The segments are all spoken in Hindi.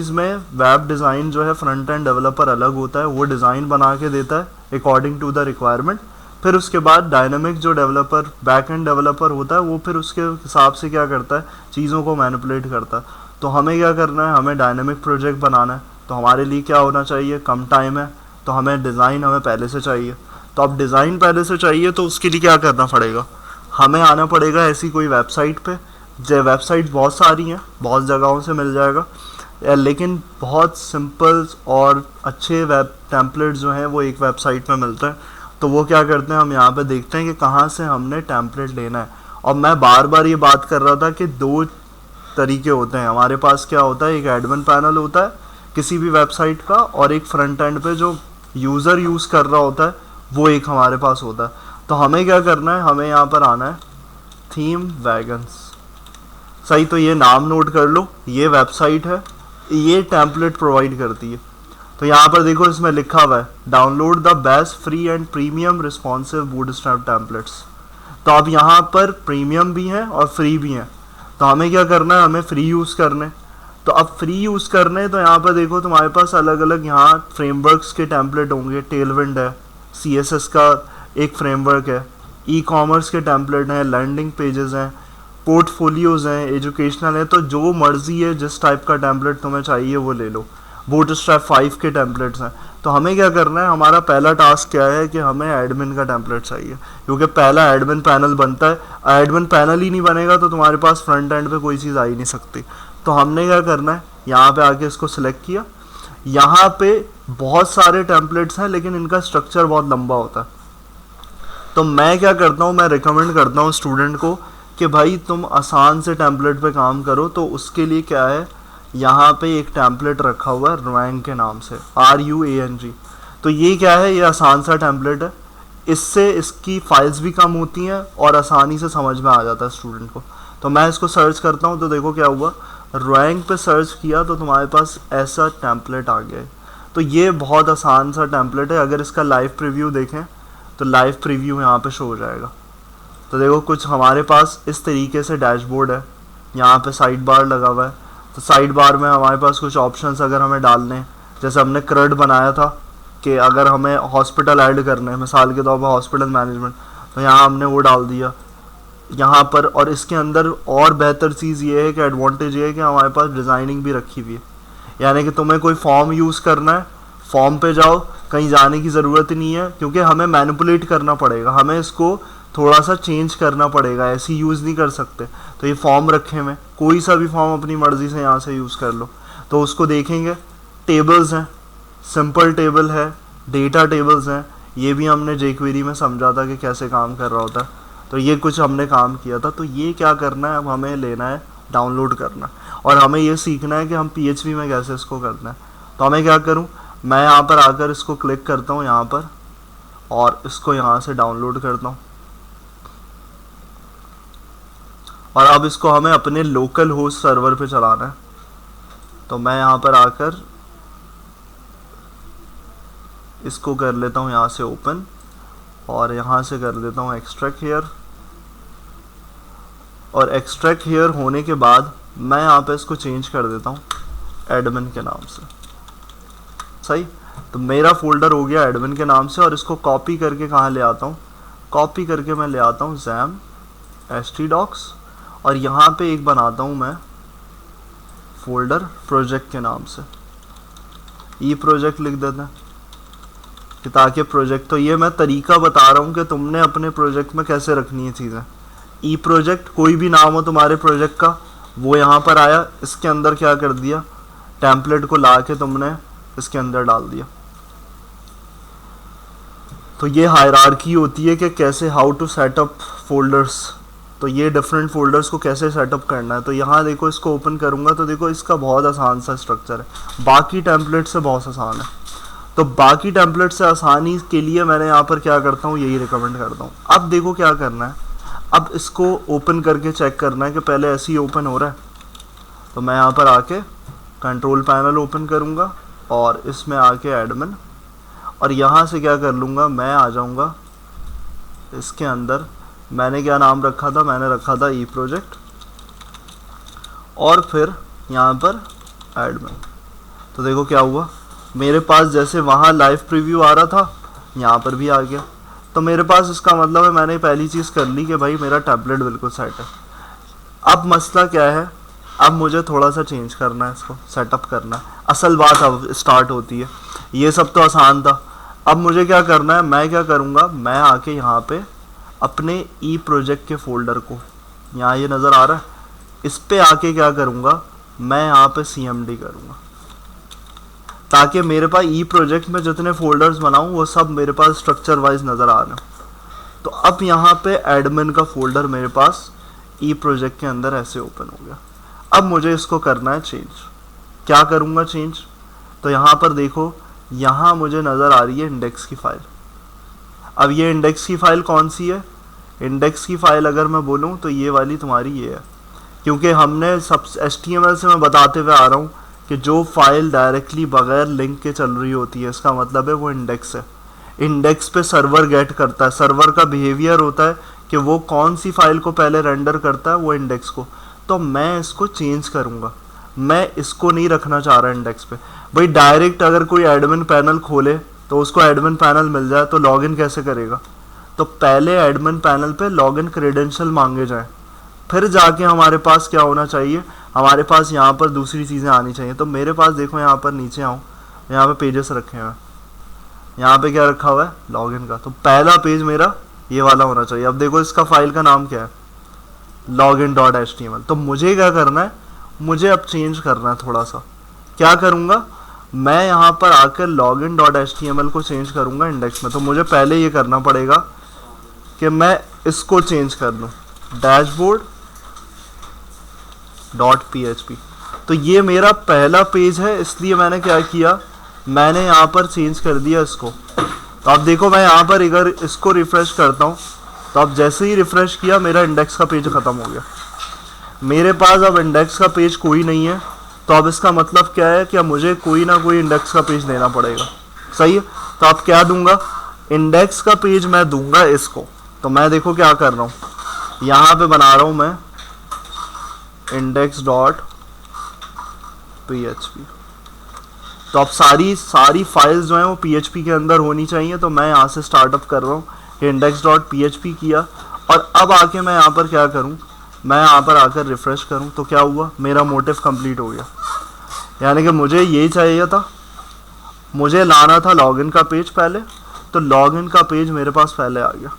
चीज़ में वेब डिज़ाइन जो है फ्रंट एंड डेवलपर अलग होता है, वो डिज़ाइन बना के देता है अकॉर्डिंग टू द रिक्वायरमेंट। फिर उसके बाद डायनामिक जो डेवलपर बैक एंड डेवलपर होता है वो फिर उसके हिसाब से क्या करता है, चीज़ों को मैनिपुलेट करता है। तो हमें क्या करना है, हमें डायनामिक प्रोजेक्ट बनाना है। तो हमारे लिए क्या होना चाहिए, कम टाइम है तो हमें डिज़ाइन हमें पहले से चाहिए। तो अब डिज़ाइन पहले से चाहिए तो उसके लिए क्या करना पड़ेगा, हमें आना पड़ेगा ऐसी कोई वेबसाइट पे। जो वेबसाइट बहुत सारी हैं, बहुत जगहों से मिल जाएगा, लेकिन बहुत सिंपल और अच्छे वेब टेम्पलेट जो हैं वो एक वेबसाइट में मिलते हैं। तो वो क्या करते हैं, हम यहाँ पे देखते हैं कि कहाँ से हमने टेम्पलेट लेना है। और मैं बार बार ये बात कर रहा था कि दो तरीके होते हैं हमारे पास। क्या होता है, एक एडमिन पैनल होता है किसी भी वेबसाइट का, और एक फ्रंट एंड पे जो यूज़र यूज़ कर रहा होता है वो एक हमारे पास होता है। तो हमें क्या करना है, हमें यहाँ पर आना है थीम वैगन्स। सही, तो ये नाम नोट कर लो, ये वेबसाइट है, ये टेम्पलेट प्रोवाइड करती है। तो यहाँ पर देखो इसमें लिखा हुआ है download the best free and premium responsive bootstrap templates. तो अब यहाँ पर प्रीमियम भी हैं और फ्री भी हैं। तो हमें क्या करना है, हमें फ्री यूज़ करने। तो अब फ्री यूज़ करने तो यहाँ पर देखो तुम्हारे पास अलग अलग यहाँ फ्रेमवर्क्स के टेम्पलेट होंगे। टेलविंड है, CSS का एक फ्रेमवर्क है, ई-कॉमर्स के टेम्पलेट हैं, लैंडिंग पेजेस हैं, पोर्टफोलियोज़ हैं, एजुकेशनल है। तो जो मर्जी है, जिस टाइप का टेम्पलेट तुम्हें चाहिए वो ले लो। बूटस्ट्रैप 5 के टेम्पलेट्स हैं। तो हमें क्या करना है, हमारा पहला टास्क क्या है कि हमें एडमिन का टेम्पलेट चाहिए, क्योंकि पहला एडमिन पैनल बनता है। एडमिन पैनल ही नहीं बनेगा तो तुम्हारे पास फ्रंट एंड पे कोई चीज़ आ ही नहीं सकती। तो हमने क्या करना है, यहाँ पे आके इसको सिलेक्ट किया। यहाँ पे बहुत सारे टेम्पलेट्स हैं लेकिन इनका स्ट्रक्चर बहुत लंबा होता है। तो मैं क्या करता हूँ, मैं रिकमेंड करता हूँ स्टूडेंट को कि भाई तुम आसान से टेम्पलेट पे काम करो। तो उसके लिए क्या है, यहाँ पे एक टेम्पलेट रखा हुआ है रुएंग के नाम से, RUANG। तो ये क्या है, ये आसान सा टेम्पलेट है। इससे इसकी फाइल्स भी कम होती हैं और आसानी से समझ में आ जाता है स्टूडेंट को। तो मैं इसको सर्च करता हूँ, तो देखो क्या हुआ, रुएंग पे सर्च किया तो तुम्हारे पास ऐसा टेम्पलेट आ गया है। तो ये बहुत आसान सा टेम्पलेट है। अगर इसका लाइव प्रीव्यू देखें तो लाइव प्रीव्यू यहाँ पे शो हो जाएगा। तो देखो कुछ हमारे पास इस तरीके से डैशबोर्ड है, यहाँ पे साइड बार लगा हुआ है। तो साइड बार में हमारे पास कुछ ऑप्शंस अगर हमें डालने हैं, जैसे हमने CRUD बनाया था कि अगर हमें हॉस्पिटल ऐड करने हैं, मिसाल के तौर पर हॉस्पिटल मैनेजमेंट, तो यहाँ हमने वो डाल दिया यहाँ पर। और इसके अंदर और बेहतर चीज़ ये है कि एडवांटेज ये है कि हमारे पास डिज़ाइनिंग भी रखी हुई है। यानी कि तुम्हें कोई फॉर्म यूज़ करना है, फॉर्म पे जाओ, कहीं जाने की ज़रूरत नहीं है, क्योंकि हमें मैनिपुलेट करना पड़ेगा, हमें इसको थोड़ा सा चेंज करना पड़ेगा, ऐसे यूज़ नहीं कर सकते। तो ये फॉर्म रखे हुए, कोई सा भी फॉर्म अपनी मर्ज़ी से यहाँ से यूज़ कर लो। तो उसको देखेंगे, टेबल्स हैं, सिंपल टेबल है, डेटा टेबल्स हैं। ये भी हमने jQuery में समझा था कि कैसे काम कर रहा होता है। तो ये कुछ हमने काम किया था। तो ये क्या करना है, अब हमें लेना है, डाउनलोड करना, और हमें ये सीखना है कि हम PHP में कैसे इसको करना है। तो हमें क्या करूँ, मैं यहाँ पर आकर इसको क्लिक करता हूँ यहाँ पर, और इसको यहाँ से डाउनलोड करता हूँ। और अब इसको हमें अपने लोकल होस्ट सर्वर पे चलाना है। तो मैं यहाँ पर आकर इसको कर लेता हूँ यहाँ से ओपन, और यहाँ से कर देता हूँ एक्सट्रैक्ट हियर। और एक्सट्रैक्ट हियर होने के बाद मैं यहाँ पे इसको चेंज कर देता हूँ एडमिन के नाम से। सही, तो मेरा फोल्डर हो गया एडमिन के नाम से। और इसको कॉपी करके कहाँ ले आता हूँ, कॉपी करके मैं ले आता हूँ XAMPP htdocs, और यहाँ पे एक बनाता हूँ मैं फोल्डर प्रोजेक्ट के नाम से, ई प्रोजेक्ट लिख देते हैं कि ताकि प्रोजेक्ट, तो ये मैं तरीका बता रहा हूँ कि तुमने अपने प्रोजेक्ट में कैसे रखनी है चीज़ें। ई प्रोजेक्ट, कोई भी नाम हो तुम्हारे प्रोजेक्ट का, वो यहाँ पर आया, इसके अंदर क्या कर दिया, टेम्पलेट को ला के तुमने इसके अंदर डाल दिया। तो ये हायरार्की होती है कि कैसे, हाउ टू सेटअप फोल्डर्स। तो ये डिफरेंट फोल्डर्स को कैसे सेटअप करना है। तो यहाँ देखो, इसको ओपन करूँगा तो देखो इसका बहुत आसान सा स्ट्रक्चर है, बाकी टेम्पलेट से बहुत आसान है। तो बाकी टेम्पलेट से आसानी के लिए मैंने यहाँ पर क्या करता हूँ, यही रिकमेंड करता हूँ। अब देखो क्या करना है, अब इसको ओपन करके चेक करना है कि पहले ऐसे ही ओपन हो रहा है। तो मैं यहाँ पर आके कंट्रोल पैनल ओपन करूँगा और इसमें आके एडमिन, और यहाँ से क्या कर लूँगा, मैं आ जाऊँगा इसके अंदर। मैंने क्या नाम रखा था, मैंने रखा था ई प्रोजेक्ट, और फिर यहाँ पर एडमिन। तो देखो क्या हुआ, मेरे पास जैसे वहाँ लाइव प्रीव्यू आ रहा था यहाँ पर भी आ गया। तो मेरे पास इसका मतलब है मैंने पहली चीज़ कर ली कि भाई मेरा टैबलेट बिल्कुल सेट है। अब मसला क्या है, अब मुझे थोड़ा सा चेंज करना है, इसको सेटअप करना है। असल बात अब स्टार्ट होती है। ये सब तो आसान था, अब मुझे क्या करना है, मैं क्या करूँगा, मैं आके यहाँ पे अपने ई प्रोजेक्ट के फोल्डर को, यहाँ ये नज़र आ रहा है, इस पे आके क्या करूँगा, मैं यहाँ पे CMD करूँगा, ताकि मेरे पास ई प्रोजेक्ट में जितने फोल्डर्स बनाऊँ वो सब मेरे पास स्ट्रक्चर वाइज नज़र आ रहे हैं। तो अब यहाँ पे एडमिन का फोल्डर मेरे पास ई प्रोजेक्ट के अंदर ऐसे ओपन हो गया। अब मुझे इसको करना है चेंज। क्या करूँगा चेंज, तो यहाँ पर देखो, यहाँ मुझे नज़र आ रही है इंडेक्स की फ़ाइल। अब ये इंडेक्स की फ़ाइल कौन सी है, इंडेक्स की फ़ाइल अगर मैं बोलूँ तो ये वाली तुम्हारी ये है, क्योंकि हमने सब HTML से मैं बताते हुए आ रहा हूँ कि जो फाइल डायरेक्टली बगैर लिंक के चल रही होती है, इसका मतलब है वो इंडेक्स है। इंडेक्स पे सर्वर गेट करता है, सर्वर का बिहेवियर होता है कि वो कौन सी फाइल को पहले रेंडर करता है, वो इंडेक्स को। तो मैं इसको चेंज करूँगा, मैं इसको नहीं रखना चाह रहा इंडेक्स पे। भाई डायरेक्ट अगर कोई एडमिन पैनल खोले तो उसको एडमिन पैनल मिल जाए तो लॉगिन कैसे करेगा, तो पहले एडमिन पैनल पे लॉगिन क्रेडेंशियल मांगे जाएँ, फिर जाके हमारे पास क्या होना चाहिए, हमारे पास यहाँ पर दूसरी चीज़ें आनी चाहिए। तो मेरे पास देखो, यहाँ पर नीचे आऊँ, यहाँ पे पेजेस रखे हुए हैं, यहाँ पे क्या रखा हुआ है, लॉगिन का। तो पहला पेज मेरा ये वाला होना चाहिए। अब देखो इसका फाइल का नाम क्या है, login.html। तो मुझे क्या करना है, मुझे अब चेंज करना है थोड़ा सा। क्या करूँगा, मैं यहाँ पर आकर login.html को चेंज करूँगा इंडेक्स में। तो मुझे पहले ये करना पड़ेगा कि मैं इसको चेंज कर लूँ dashboard.php। तो ये मेरा पहला पेज है, इसलिए मैंने क्या किया, मैंने यहाँ पर चेंज कर दिया इसको। तो अब देखो मैं यहाँ पर अगर इसको रिफ़्रेश करता हूँ, तो अब जैसे ही रिफ़्रेश किया मेरा इंडेक्स का पेज ख़त्म हो गया। मेरे पास अब इंडेक्स का पेज कोई नहीं है, तो अब इसका मतलब क्या है कि मुझे कोई ना कोई इंडेक्स का पेज देना पड़ेगा। सही है, तो अब क्या दूंगा, इंडेक्स का पेज मैं दूंगा इसको। तो मैं देखो क्या कर रहा हूँ, यहाँ पे बना रहा हूँ मैं index.php। तो अब सारी फाइल्स जो हैं वो PHP के अंदर होनी चाहिए। तो मैं यहाँ से स्टार्टअप कर रहा हूँ कि index.php किया, और अब आके मैं यहाँ पर क्या करूँ, मैं यहाँ पर आकर रिफ़्रेश करूँ, तो क्या हुआ, मेरा मोटिव कंप्लीट हो गया। यानी कि मुझे यही चाहिए था, मुझे लाना था लॉगिन का पेज पहले, तो लॉगिन का पेज मेरे पास पहले आ गया।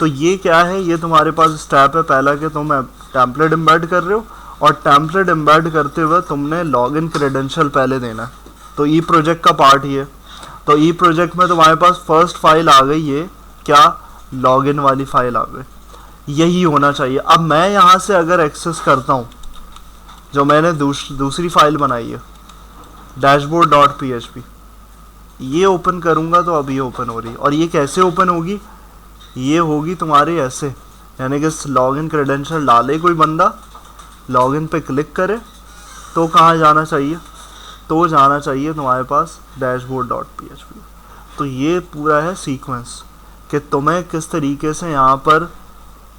तो ये क्या है, ये तुम्हारे पास स्टेप है पहला कि तुम टेम्पलेट एम्बेड कर रहे हो, और टेम्पलेट एम्बेड करते हुए तुमने लॉगिन क्रेडेंशियल पहले देना है। तो ई प्रोजेक्ट का पार्ट ये, तो ई प्रोजेक्ट में तुम्हारे पास फर्स्ट फाइल आ गई, ये क्या, लॉगिन वाली फाइल आ गई, यही होना चाहिए। अब मैं यहाँ से अगर एक्सेस करता हूँ, जो मैंने दूसरी फाइल बनाई है dashboard.php, ये ओपन करूँगा तो अब ये ओपन हो रही है। और ये कैसे ओपन होगी, ये होगी तुम्हारे ऐसे, यानी कि लॉगिन क्रेडेंशियल डाले कोई बंदा, लॉगिन पे क्लिक करे तो कहाँ जाना चाहिए, तो जाना चाहिए तुम्हारे पास dashboard.php। तो ये पूरा है सीक्वेंस कि तुम्हें किस तरीके से यहाँ पर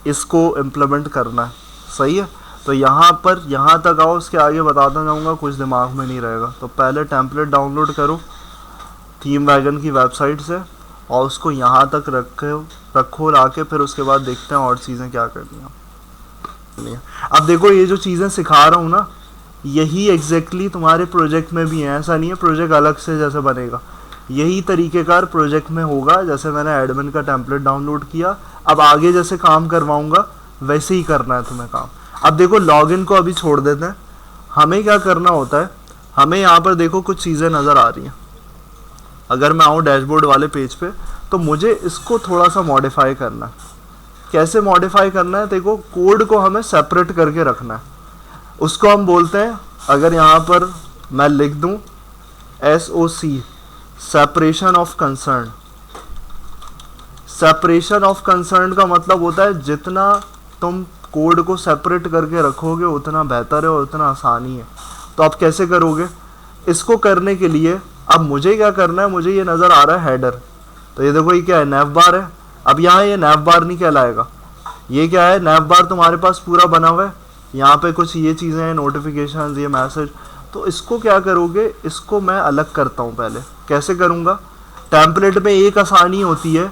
इसको इम्प्लीमेंट करना है। सही है, तो यहाँ पर यहाँ तक आओ, उसके आगे बताता जाऊँगा, कुछ दिमाग में नहीं रहेगा। तो पहले टेम्पलेट डाउनलोड करो थीम वैगन की वेबसाइट से, और उसको यहाँ तक रखो ला के, फिर उसके बाद देखते हैं और चीज़ें क्या करनी है। अब देखो ये जो चीज़ें सिखा रहा हूँ ना, यही एग्जैक्टली तुम्हारे प्रोजेक्ट में भी है। ऐसा नहीं है प्रोजेक्ट अलग से जैसे बनेगा, यही तरीक़ेकार प्रोजेक्ट में होगा। जैसे मैंने एडमिन का टेम्पलेट डाउनलोड किया, अब आगे जैसे काम करवाऊँगा वैसे ही करना है तुम्हें काम। अब देखो लॉगिन को अभी छोड़ देते हैं, हमें क्या करना होता है, हमें यहाँ पर देखो कुछ चीज़ें नज़र आ रही हैं। अगर मैं आऊँ डैशबोर्ड वाले पेज पे, तो मुझे इसको थोड़ा सा मॉडिफाई करना है। कैसे मॉडिफाई करना है, देखो कोड को हमें सेपरेट करके रखना है। उसको हम बोलते हैं, अगर यहाँ पर मैं लिख दूँ SOC, separation of concern. Separation of concern का मतलब होता है जितना तुम कोड को सेपरेट करके रखोगे उतना बेहतर है और उतना आसानी है। तो आप कैसे करोगे, इसको करने के लिए अब मुझे क्या करना है, मुझे ये नज़र आ रहा है हेडर। तो ये देखो ये क्या है, नैव बार है। अब यहाँ ये नैव बार नहीं कहलाएगा, ये क्या है, नैव बार तुम्हारे पास पूरा बना हुआ है। यहाँ पे कुछ ये चीज़ें हैं, नोटिफिकेशन, ये मैसेज, तो इसको क्या करोगे, इसको मैं अलग करता हूँ। पहले कैसे करूँगा, टेम्पलेट में एक आसानी होती है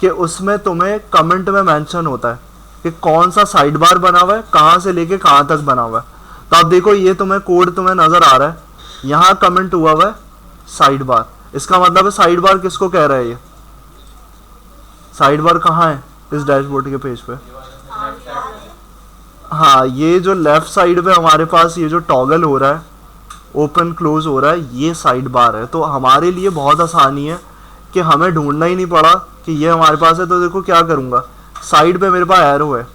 कि उसमें तुम्हें कमेंट में मेंशन होता है कि कौन सा साइड बार बना हुआ है, कहाँ से लेके कहाँ तक बना हुआ है। तो अब देखो ये तुम्हें कोड तुम्हें नज़र आ रहा है, यहाँ कमेंट हुआ हुआ है साइड बार। इसका मतलब है साइड बार किसको कह रहा है, ये साइड बार कहाँ है इस डैशबोर्ड के पेज पे। हाँ, ये जो लेफ्ट साइड पे हमारे पास ये जो टॉगल हो रहा है, ओपन क्लोज हो रहा है, ये साइड बार है। तो हमारे लिए बहुत आसानी है कि हमें ढूंढना ही नहीं पड़ा कि ये हमारे पास है। तो देखो क्या करूँगा, साइड पे मेरे पास एरो है,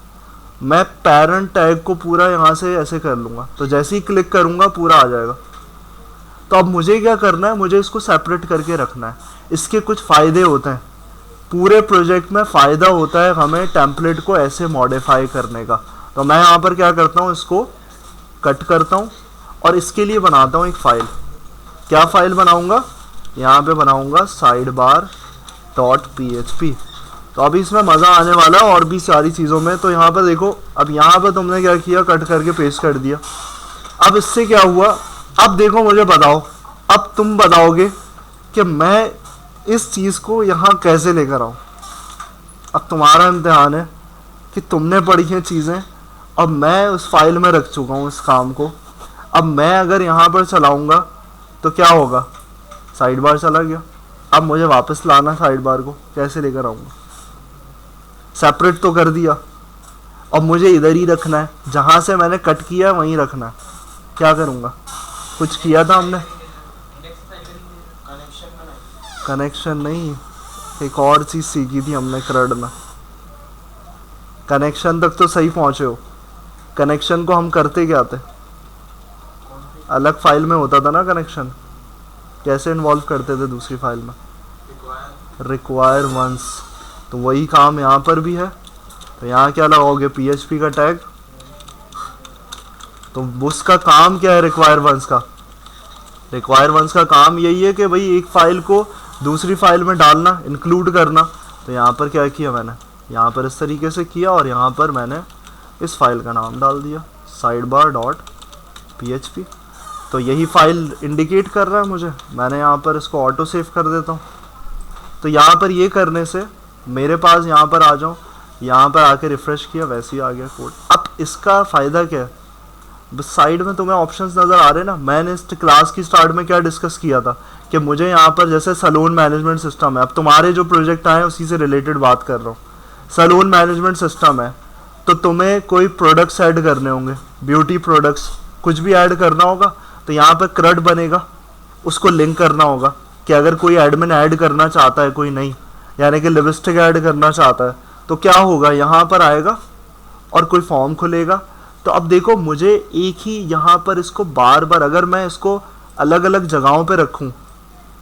मैं पेरेंट टैग को पूरा यहाँ से ऐसे कर लूँगा, तो जैसे ही क्लिक करूँगा पूरा आ जाएगा। तो अब मुझे क्या करना है, मुझे इसको सेपरेट करके रखना है। इसके कुछ फ़ायदे होते हैं, पूरे प्रोजेक्ट में फ़ायदा होता है हमें टेम्पलेट को ऐसे मॉडिफाई करने का। तो मैं यहाँ पर क्या करता हूँ, इसको कट करता हूँ और इसके लिए बनाता हूँ एक फ़ाइल। क्या फ़ाइल बनाऊँगा, यहाँ पे बनाऊँगा साइड बार डॉट PHP। तो अभी इसमें मज़ा आने वाला है और भी सारी चीज़ों में। तो यहाँ पर देखो, अब यहाँ पर तुमने क्या किया, कट करके पेस्ट कर दिया। अब इससे क्या हुआ, अब देखो मुझे बताओ, अब तुम बताओगे कि मैं इस चीज़ को यहाँ कैसे लेकर आऊँ। अब तुम्हारा इम्तिहान है कि तुमने पढ़ी हैं चीज़ें, अब मैं उस फाइल में रख चुका हूँ इस काम को। अब मैं अगर यहाँ पर चलाऊँगा तो क्या होगा, साइड बार चला गया। अब मुझे वापस लाना साइड बार को, कैसे लेकर आऊँगा, सेपरेट तो कर दिया, अब मुझे इधर ही रखना है, जहाँ से मैंने कट किया वहीं रखना है। क्या करूँगा, कुछ किया था हमने, कनेक्शन नहीं, एक और चीज़ सीखी थी हमने क्रड में। कनेक्शन तक तो सही पहुँचे हो, कनेक्शन को हम करते क्या थे, अलग फाइल में होता था ना कनेक्शन, कैसे इन्वॉल्व करते थे दूसरी फाइल में, रिक्वायर वंस। तो वही काम यहाँ पर भी है। तो यहाँ क्या लगाओगे, PHP का टैग। तो उसका काम क्या है, रिक्वायर वंस का, रिक्वायर वंस का काम यही है कि भाई एक फाइल को दूसरी फाइल में डालना, इंक्लूड करना। तो यहाँ पर क्या किया मैंने, यहाँ पर इस तरीके से किया और यहाँ पर मैंने इस फाइल का नाम डाल दिया साइड बार डॉट PHP। तो यही फाइल इंडिकेट कर रहा है मुझे, मैंने यहाँ पर इसको ऑटो सेव कर देता हूँ। तो यहाँ पर ये करने से मेरे पास यहाँ पर आ जाऊँ, यहाँ पर आके रिफ़्रेश किया, वैसे ही आ गया कोड। अब इसका फ़ायदा क्या है, बस साइड में तुम्हें ऑप्शंस नज़र आ रहे हैं ना। मैंने इस क्लास की स्टार्ट में क्या डिस्कस किया था कि मुझे यहाँ पर जैसे सैलून मैनेजमेंट सिस्टम है, अब तुम्हारे जो प्रोजेक्ट आए हैं उसी से रिलेटेड बात कर रहा हूँ। सैलून मैनेजमेंट सिस्टम है तो तुम्हें कोई प्रोडक्ट्स ऐड करने होंगे, ब्यूटी प्रोडक्ट्स कुछ भी ऐड करना होगा। तो यहाँ पर क्रड बनेगा, उसको लिंक करना होगा कि अगर कोई एडमिन ऐड करना चाहता है, कोई नहीं, यानी कि लिपस्टिक ऐड करना चाहता है, तो क्या होगा, यहाँ पर आएगा और कोई फॉर्म खुलेगा। तो अब देखो मुझे एक ही यहाँ पर इसको बार बार, अगर मैं इसको अलग अलग जगहों पे रखूँ,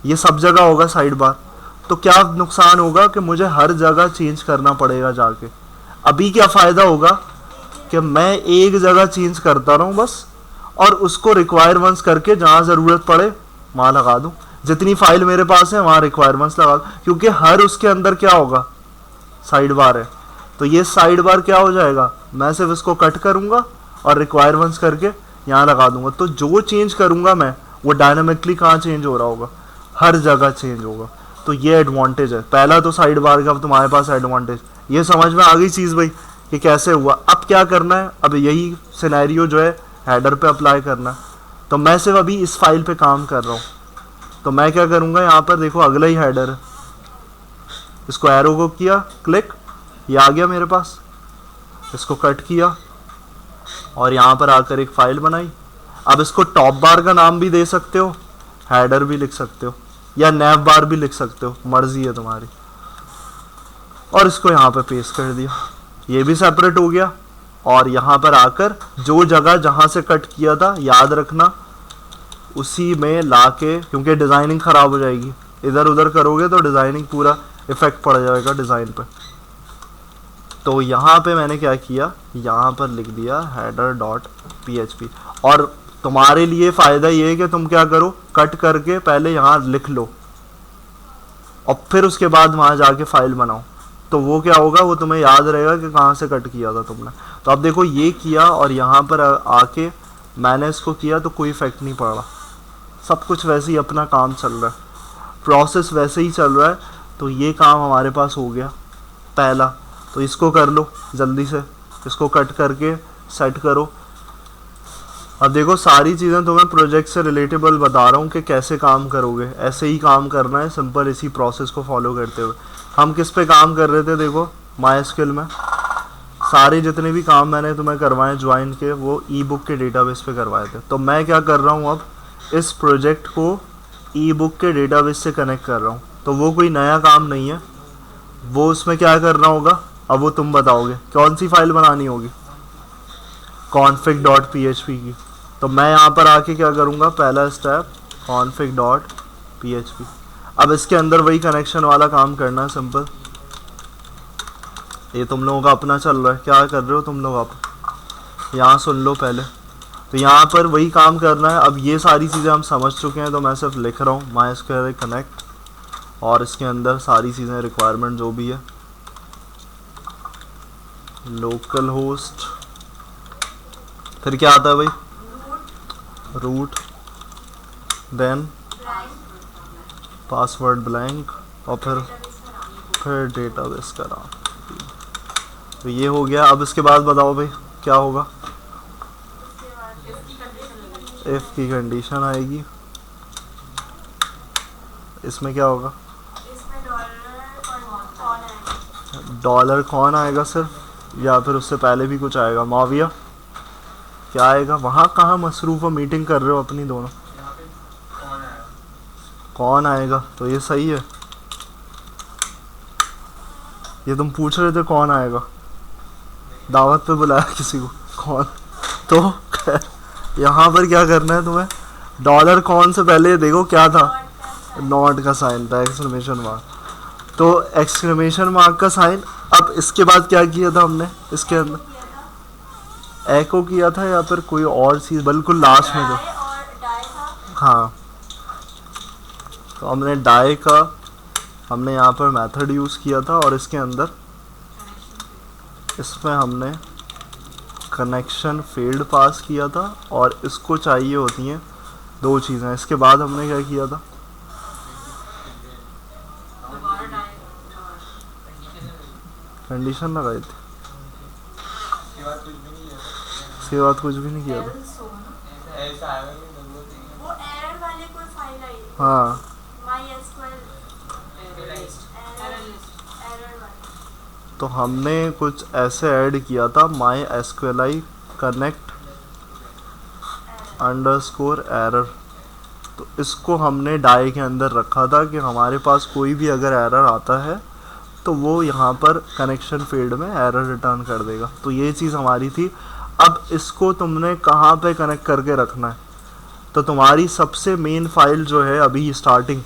ये सब जगह होगा साइड बार, तो क्या नुकसान होगा कि मुझे हर जगह चेंज करना पड़ेगा जाके। अभी क्या फ़ायदा होगा कि मैं एक जगह चेंज करता रहूँ बस, और उसको रिक्वायर वंस करके जहाँ ज़रूरत पड़े वहाँ लगा दूँ। जितनी फाइल मेरे पास है वहाँ रिक्वायर वंस लगा दूँ, क्योंकि हर उसके अंदर क्या होगा, साइड बार है। तो ये साइड बार क्या हो जाएगा, मैं सिर्फ इसको कट करूँगा और रिक्वायर वंस करके यहाँ लगा दूँगा। तो जो चेंज करूँगा मैं, वो डायनामिकली कहाँ चेंज हो रहा होगा, हर जगह चेंज होगा। तो ये एडवांटेज है। पहला तो साइड बार का तुम्हारे पास एडवांटेज, ये समझ में आ गई चीज़ भाई कि कैसे हुआ। अब क्या करना है, अब यही सिनेरियो जो है हेडर पे अप्लाई करना है। तो मैं सिर्फ अभी इस फाइल पे काम कर रहा हूँ, तो मैं क्या करूँगा, यहाँ पर देखो अगला ही हेडर है, इसको एरो को किया क्लिक, ये आ गया मेरे पास, इसको कट किया और यहाँ पर आकर एक फ़ाइल बनाई। अब इसको टॉप बार का नाम भी दे सकते हो, हेडर भी लिख सकते हो, या नैव बार भी लिख सकते हो, मर्जी है तुम्हारी। और इसको यहाँ पे पेस्ट कर दिया, ये भी सेपरेट हो गया। और यहाँ पर आकर जो जगह जहाँ से कट किया था याद रखना, उसी में लाके, क्योंकि डिज़ाइनिंग ख़राब हो जाएगी, इधर उधर करोगे तो डिज़ाइनिंग पूरा इफ़ेक्ट पड़ जाएगा डिज़ाइन पर। तो यहाँ पे मैंने क्या किया, यहाँ पर लिख दिया हेडर डॉट PHP। और तुम्हारे लिए फ़ायदा ये है कि तुम क्या करो, कट करके पहले यहाँ लिख लो और फिर उसके बाद वहाँ जाके फाइल बनाओ। तो वो क्या होगा, वो तुम्हें याद रहेगा कि कहाँ से कट किया था तुमने। तो अब देखो ये किया और यहाँ पर आके मैंने इसको किया तो कोई इफेक्ट नहीं पड़ा, सब कुछ वैसे ही अपना काम चल रहा है, प्रोसेस वैसे ही चल रहा है। तो ये काम हमारे पास हो गया पहला। तो इसको कर लो जल्दी से, इसको कट करके सेट करो। अब देखो सारी चीज़ें तुम्हें प्रोजेक्ट से रिलेटेबल बता रहा हूँ कि कैसे काम करोगे, ऐसे ही काम करना है सिंपल, इसी प्रोसेस को फॉलो करते हुए। हम किस पे काम कर रहे थे, देखो माइस्क्ल में सारे जितने भी काम मैंने तुम्हें करवाए ज्वाइन के, वो ई बुक के डेटाबेस पे करवाए थे। तो मैं क्या कर रहा हूँ, अब इस प्रोजेक्ट को ई बुक के डेटाबेस से कनेक्ट कर रहा हूँ। तो वो कोई नया काम नहीं है, वो उसमें क्या करना होगा अब वो तुम बताओगे। कौन सी फाइल बनानी होगी, config.php की। तो मैं यहाँ पर आके क्या करूँगा, पहला स्टेप config.php। अब इसके अंदर वही कनेक्शन वाला काम करना है सिंपल। ये तुम लोगों का अपना चल रहा है, क्या कर रहे हो तुम लोग, आप यहाँ सुन लो पहले। तो यहाँ पर वही काम करना है। अब ये सारी चीज़ें हम समझ चुके हैं, तो मैं सिर्फ लिख रहा हूँ MySQL कनेक्ट, और इसके अंदर सारी चीज़ें रिक्वायरमेंट जो भी है, लोकल होस्ट, फिर क्या आता है भाई, रूट, देन पासवर्ड ब्लैंक, और फिर डेटाबेस का नाम। तो ये हो गया। अब इसके बाद बताओ भाई क्या होगा, इफ की कंडीशन आएगी, इसमें क्या होगा, डॉलर कौन आएगा सिर्फ, या फिर उससे पहले भी कुछ आएगा, माविया क्या आएगा, वहाँ कहाँ मसरूफ़ मीटिंग कर रहे हो अपनी दोनों, कौन आएगा, तो ये सही है। ये तुम पूछ रहे थे कौन आएगा, दावत पे बुलाया किसी को, कौन, तो यहाँ पर क्या करना है तुम्हें, डॉलर कौन से पहले देखो क्या था, नॉट का साइन था, एक्सक्लेमेशन मार्क, तो एक्सक्लेमेशन मार्क का साइन। अब इसके बाद क्या किया था हमने, इसके अंदर एको किया था या फिर कोई और चीज़, बिल्कुल लास्ट में तो हाँ, तो हमने डाई का हमने यहाँ पर मेथड यूज़ किया था, और इसके अंदर इसमें हमने कनेक्शन फील्ड पास किया था, और इसको चाहिए होती हैं दो चीज़ें। इसके बाद हमने क्या किया था, कंडीशन लगाई थी, इसके बाद कुछ भी नहीं किया था। हाँ तो हमने कुछ ऐसे ऐड किया था, MySQLi कनेक्ट अंडरस्कोर एरर। तो इसको हमने डाई के अंदर रखा था कि हमारे पास कोई भी अगर एरर आता है तो वो यहाँ पर कनेक्शन फील्ड में एरर रिटर्न कर देगा। तो ये चीज़ हमारी थी। अब इसको तुमने कहाँ पे कनेक्ट करके रखना है, तो तुम्हारी सबसे मेन फाइल जो है अभी स्टार्टिंग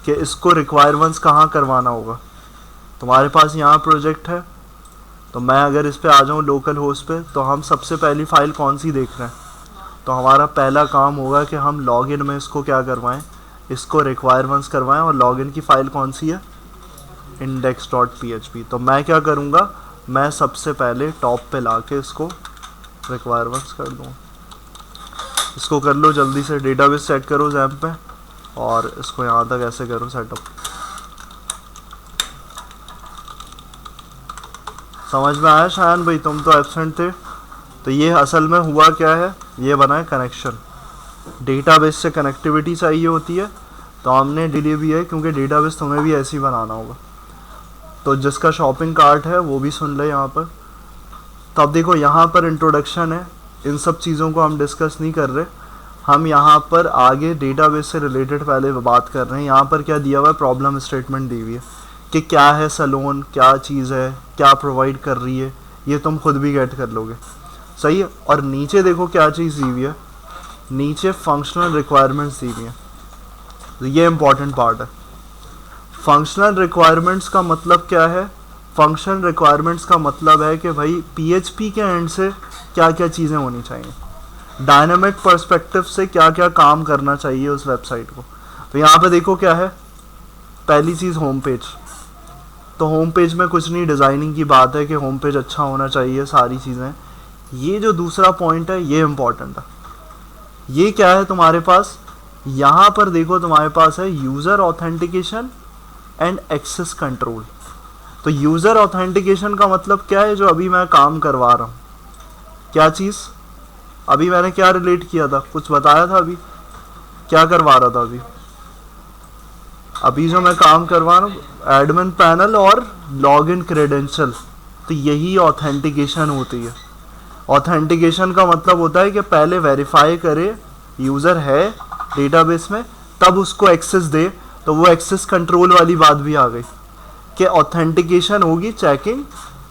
कि इसको रिक्वायरमेंट्स कहाँ करवाना होगा, तुम्हारे पास यहाँ प्रोजेक्ट है। तो मैं अगर इस पे आ जाऊँ लोकल होस्ट पे, तो हम सबसे पहली फ़ाइल कौन सी देख रहे हैं, तो हमारा पहला काम होगा कि हम लॉगिन में इसको क्या करवाएं, इसको रिक्वायरमेंट्स करवाएं। और लॉगिन की फ़ाइल कौन सी है, index.php। तो मैं क्या करूँगा, मैं सबसे पहले टॉप पे लाके इसको रिक्वायरमेंट्स कर दूँ। इसको कर लो जल्दी से, डेटाबेस सेट करो जैम पे, और इसको यहाँ तक ऐसे करो सेटअप। समझ में आया शायन भाई, तुम तो एब्सेंट थे। तो ये असल में हुआ क्या है, ये बना है कनेक्शन, डेटाबेस से कनेक्टिविटी चाहिए होती है, तो हमने डिलीव भी है, क्योंकि डेटाबेस तुम्हें भी ऐसे ही बनाना होगा। तो जिसका शॉपिंग कार्ट है वो भी सुन ले यहाँ पर। तो अब देखो यहाँ पर इंट्रोडक्शन है, इन सब चीज़ों को हम डिस्कस नहीं कर रहे, हम यहाँ पर आगे डेटाबेस से रिलेटेड पहले बात कर रहे हैं। यहाँ पर क्या दिया हुआ है, प्रॉब्लम स्टेटमेंट दी हुई है कि क्या है सलोन, क्या चीज़ है, क्या प्रोवाइड कर रही है, ये तुम खुद भी गेट कर लोगे, सही है। और नीचे देखो क्या चीज़ दी हुई है, नीचे फंक्शनल रिक्वायरमेंट्स दी हुई है। तो ये इंपॉर्टेंट पार्ट है। फंक्शनल रिक्वायरमेंट्स का मतलब क्या है, फंक्शनल रिक्वायरमेंट्स का मतलब है कि भाई PHP के एंड से क्या क्या चीज़ें होनी चाहिए, डायनामिक पर्सपेक्टिव से क्या क्या काम करना चाहिए उस वेबसाइट को। तो यहाँ पे देखो क्या है, पहली चीज़ होम पेज। तो होम पेज में कुछ नहीं, डिज़ाइनिंग की बात है कि होम पेज अच्छा होना चाहिए, सारी चीज़ें। ये जो दूसरा पॉइंट है ये इम्पॉर्टेंट है। ये क्या है तुम्हारे पास, यहाँ पर देखो तुम्हारे पास है user authentication and access control. तो यूज़र ऑथेंटिकेशन का मतलब क्या है, जो अभी मैं काम करवा रहा हूँ, क्या चीज़, अभी मैंने क्या रिलेट किया था, कुछ बताया था, अभी क्या करवा रहा था, अभी जो मैं काम करवा रहा हूँ एडमिन पैनल और लॉगिन क्रेडेंशियल, तो यही ऑथेंटिकेशन होती है। ऑथेंटिकेशन का मतलब होता है कि पहले वेरीफाई करे यूज़र है डेटाबेस में, तब उसको एक्सेस दे। तो वो एक्सेस कंट्रोल वाली बात भी आ गई कि ऑथेंटिकेशन होगी, चेकिंग,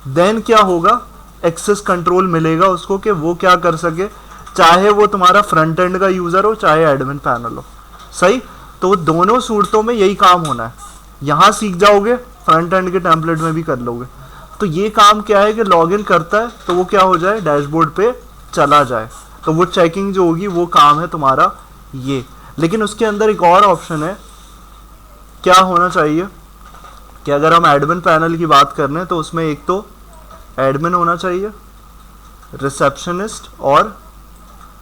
देन क्या होगा, एक्सेस कंट्रोल मिलेगा उसको कि वो क्या कर सके, चाहे वो तुम्हारा फ्रंट एंड का यूज़र हो चाहे एडमिन पैनल हो। सही, तो दोनों सूरतों में यही काम होना है। यहाँ सीख जाओगे, फ्रंट एंड के टेम्पलेट में भी कर लोगे। तो ये काम क्या है कि लॉगिन करता है तो वो क्या हो जाए, डैशबोर्ड पे चला जाए, तो वो चेकिंग जो होगी वो काम है तुम्हारा ये। लेकिन उसके अंदर एक और ऑप्शन है, क्या होना चाहिए कि अगर हम एडमिन पैनल की बात कर रहे हैं तो उसमें एक तो एडमिन होना चाहिए, रिसेप्शनिस्ट और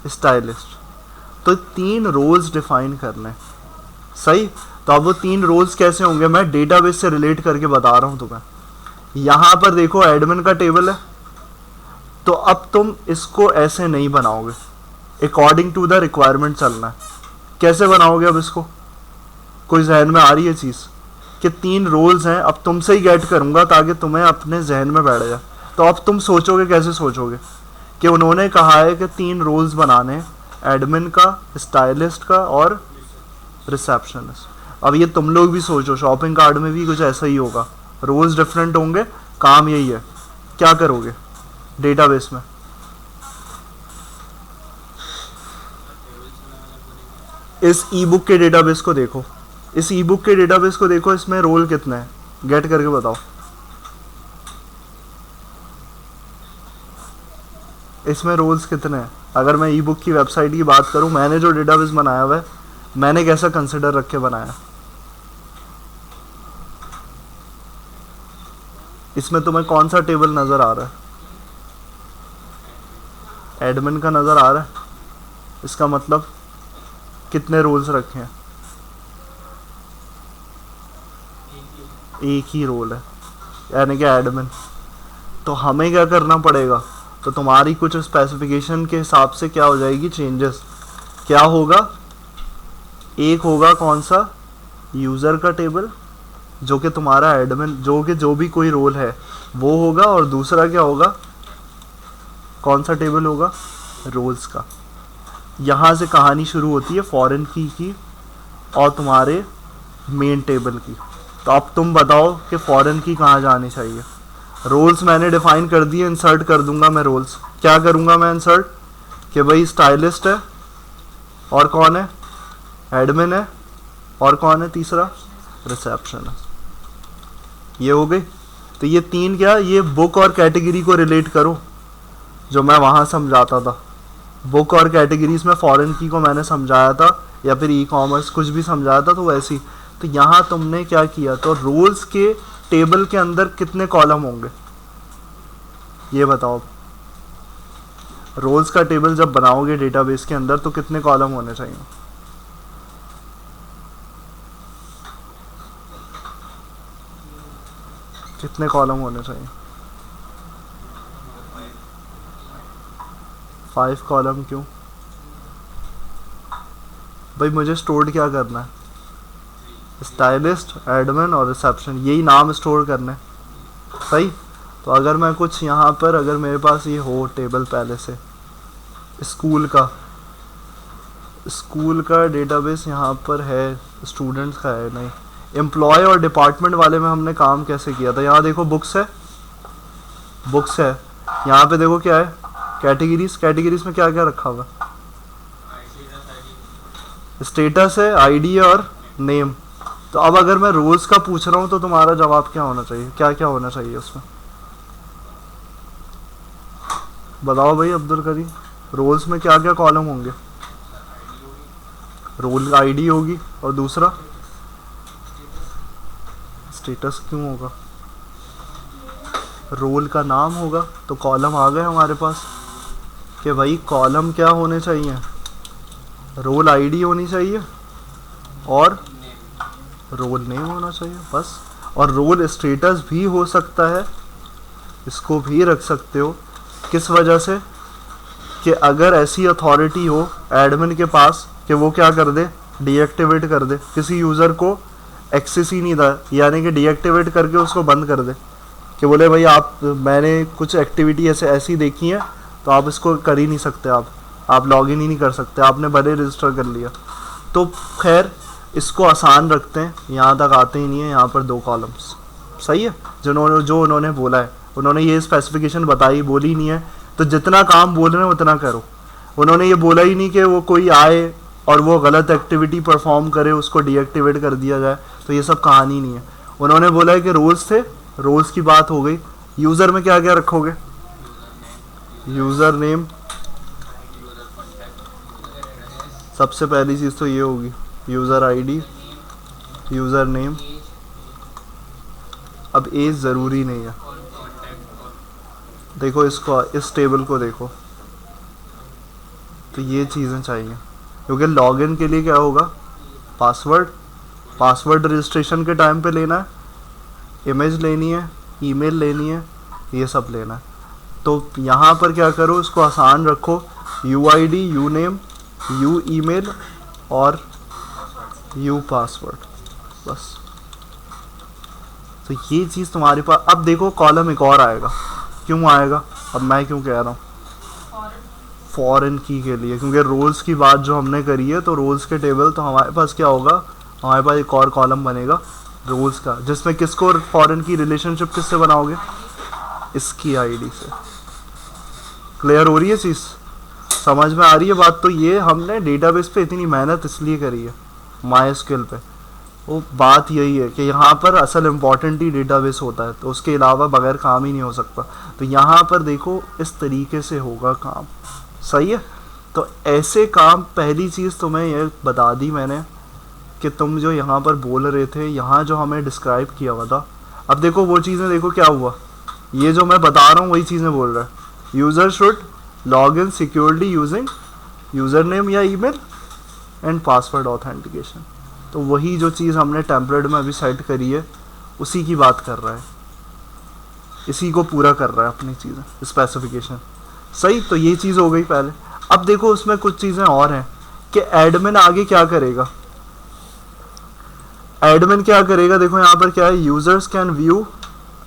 स्टाइलिस्ट। तो 3 रोल्स डिफाइन करने हैं। सही, तो अब वो 3 रोल्स कैसे होंगे, मैं डेटाबेस से रिलेट करके बता रहा हूँ तुम्हें। यहाँ पर देखो एडमिन का टेबल है, तो अब तुम इसको ऐसे नहीं बनाओगे, अकॉर्डिंग टू द रिक्वायरमेंट चलना है। कैसे बनाओगे अब इसको, कोई जहन में आ रही है चीज़ कि 3 रोल्स हैं, अब तुमसे ही गेट करूँगा ताकि तुम्हें अपने जहन में बैठ जाए। तो अब तुम सोचोगे, कैसे सोचोगे कि उन्होंने कहा है कि 3 रोल्स बनाने, एडमिन का, स्टाइलिस्ट का और रिसेप्शनिस्ट। अब ये तुम लोग भी सोचो, शॉपिंग कार्ड में भी कुछ ऐसा ही होगा, रोल्स डिफरेंट होंगे, काम यही है। क्या करोगे डेटाबेस में, इस ई बुक के डेटाबेस को देखो, इस ई बुक के डेटाबेस को देखो, इसमें रोल कितने हैं, गेट करके बताओ। इसमें रोल्स कितने हैं, अगर मैं ई बुक की वेबसाइट की बात करूं, मैंने जो डेटाबेस बनाया हुआ है, मैंने कैसा कंसिडर रख के बनाया, इसमें तुम्हें कौन सा टेबल नज़र आ रहा है, एडमिन का नज़र आ रहा है। इसका मतलब कितने रोल्स रखे हैं, एक ही रोल है, यानी कि एडमिन। तो हमें क्या करना पड़ेगा, तो तुम्हारी कुछ स्पेसिफिकेशन के हिसाब से क्या हो जाएगी चेंजेस, क्या होगा, एक होगा कौन सा, यूज़र का टेबल, जो कि तुम्हारा एडमिन, जो भी कोई रोल है वो होगा, और दूसरा क्या होगा, कौन सा टेबल होगा, रोल्स का। यहाँ से कहानी शुरू होती है फॉरेन की और तुम्हारे मेन टेबल की। तो अब तुम बताओ कि फॉरेन की कहाँ जानी चाहिए। रोल्स मैंने डिफाइन कर दिए, इंसर्ट कर दूंगा मैं रोल्स। क्या करूँगा मैं इंसर्ट, कि भाई स्टाइलिस्ट है, और कौन है, एडमिन है, और कौन है तीसरा, रिसेप्शन है। ये हो गई। तो ये 3 क्या, ये बुक और कैटेगरी को रिलेट करो, जो मैं वहाँ समझाता था। बुक और कैटेगरीज में फॉरेन की को मैंने समझाया था, या फिर ई कॉमर्स कुछ भी समझाया था, तो वैसी। तो यहाँ तुमने क्या किया, तो रोल्स के टेबल के अंदर कितने कॉलम होंगे, ये बताओ। रोल्स का टेबल जब बनाओगे डेटाबेस के अंदर तो कितने कॉलम होने चाहिए, कितने कॉलम होने चाहिए, 5 कॉलम। क्यों भाई, मुझे स्टोर क्या करना है, स्टाइलिस्ट, एडमिन और रिसेप्शन, यही नाम स्टोर करने। सही, तो अगर मैं कुछ यहाँ पर, अगर मेरे पास ये हो टेबल पहले से, स्कूल का डेटाबेस यहाँ पर है, स्टूडेंट्स का है नहीं। एम्प्लॉय और डिपार्टमेंट वाले में हमने काम कैसे किया था, यहाँ देखो बुक्स है, यहाँ पे देखो क्या है, कैटेगरीज में क्या क्या रखा हुआ, स्टेटस है, आईडी और नेम। तो अब अगर मैं रोल्स का पूछ रहा हूँ तो तुम्हारा जवाब क्या होना चाहिए, क्या क्या होना चाहिए उसमें, बताओ भाई अब्दुल करीम। रोल्स में क्या क्या कॉलम होंगे, रोल आईडी होगी, और दूसरा स्टेटस क्यों होगा, रोल का नाम होगा। तो कॉलम आ गए हमारे पास कि भाई कॉलम क्या होने चाहिए, रोल आईडी होनी चाहिए और रोल नेम होना चाहिए बस। और रोल स्टेटस भी हो सकता है, इसको भी रख सकते हो। किस वजह से? कि अगर ऐसी अथॉरिटी हो एडमिन के पास कि वो क्या कर दे, डीएक्टिवेट कर दे, किसी यूज़र को एक्सेस ही नहीं था, यानी कि डीएक्टिवेट करके उसको बंद कर दे, कि बोले भाई आप, मैंने कुछ एक्टिविटी ऐसी देखी है तो आप इसको कर ही नहीं सकते, आप लॉगिन ही नहीं कर सकते, आपने भले रजिस्टर कर लिया। तो खैर इसको आसान रखते हैं, यहाँ तक आते ही नहीं है। यहाँ पर 2 कॉलम्स सही है, जो उन्होंने बोला है, उन्होंने ये स्पेसिफिकेशन बताई, बोली नहीं है, तो जितना काम बोल रहे हैं उतना करो। उन्होंने ये बोला ही नहीं कि वो कोई आए और वो गलत एक्टिविटी परफॉर्म करे, उसको डीएक्टिवेट कर दिया जाए, तो ये सब कहानी नहीं है। उन्होंने बोला है कि रोल्स थे, रोल्स की बात हो गई। यूज़र में क्या क्या रखोगे? यूज़र नेम, सबसे पहली चीज़ तो ये होगी, यूज़र आईडी, यूज़र नेम। अब एज ज़रूरी नहीं है, देखो इसको, इस टेबल को देखो, तो ये चीज़ें चाहिए, क्योंकि लॉगिन के लिए क्या होगा, पासवर्ड रजिस्ट्रेशन के टाइम पे लेना है, इमेज लेनी है, ईमेल लेनी है, ये सब लेना है। तो यहाँ पर क्या करो, इसको आसान रखो, you I D, you name, you email और यू पासवर्ड, बस। तो ये चीज़ तुम्हारे पास। अब देखो कॉलम एक और आएगा, क्यों आएगा, अब मैं क्यों कह रहा हूँ, फॉरेन की के लिए, क्योंकि रोल्स की बात जो हमने करी है, तो रोल्स के टेबल, तो हमारे पास क्या होगा, हमारे पास एक और कॉलम बनेगा रोल्स का, जिसमें किसको, फॉरेन की रिलेशनशिप किससे बनाओगे, इसकी आईडी से। क्लियर हो रही है चीज़, समझ में आ रही है बात? तो ये हमने डेटाबेस पे इतनी मेहनत इसलिए करी है, माइस्क्यूएल पे, वो बात यही है कि यहाँ पर असल इम्पॉर्टेंट ही डेटाबेस होता है, तो उसके अलावा बगैर काम ही नहीं हो सकता। तो यहाँ पर देखो इस तरीके से होगा काम, सही है। तो ऐसे काम, पहली चीज़ तुम्हें ये बता दी मैंने कि तुम जो यहाँ पर बोल रहे थे, यहाँ जो हमें डिस्क्राइब किया हुआ था, अब देखो वो चीज़ें, देखो क्या हुआ, ये जो मैं बता रहा हूँ वही चीज़ें बोल रहा है। User should log in securely using user name या ईमेल एंड पासवर्ड ऑथेंटिकेशन। तो वही जो चीज़ हमने टेम्पलेट में अभी सेट करी है, उसी की बात कर रहा है, इसी को पूरा कर रहा है अपनी चीज़ें, स्पेसिफिकेशन, सही। तो ये चीज़ हो गई पहले। अब देखो उसमें कुछ चीज़ें और हैं कि एडमिन आगे क्या करेगा, एडमिन क्या करेगा, देखो यहाँ पर क्या है, users can view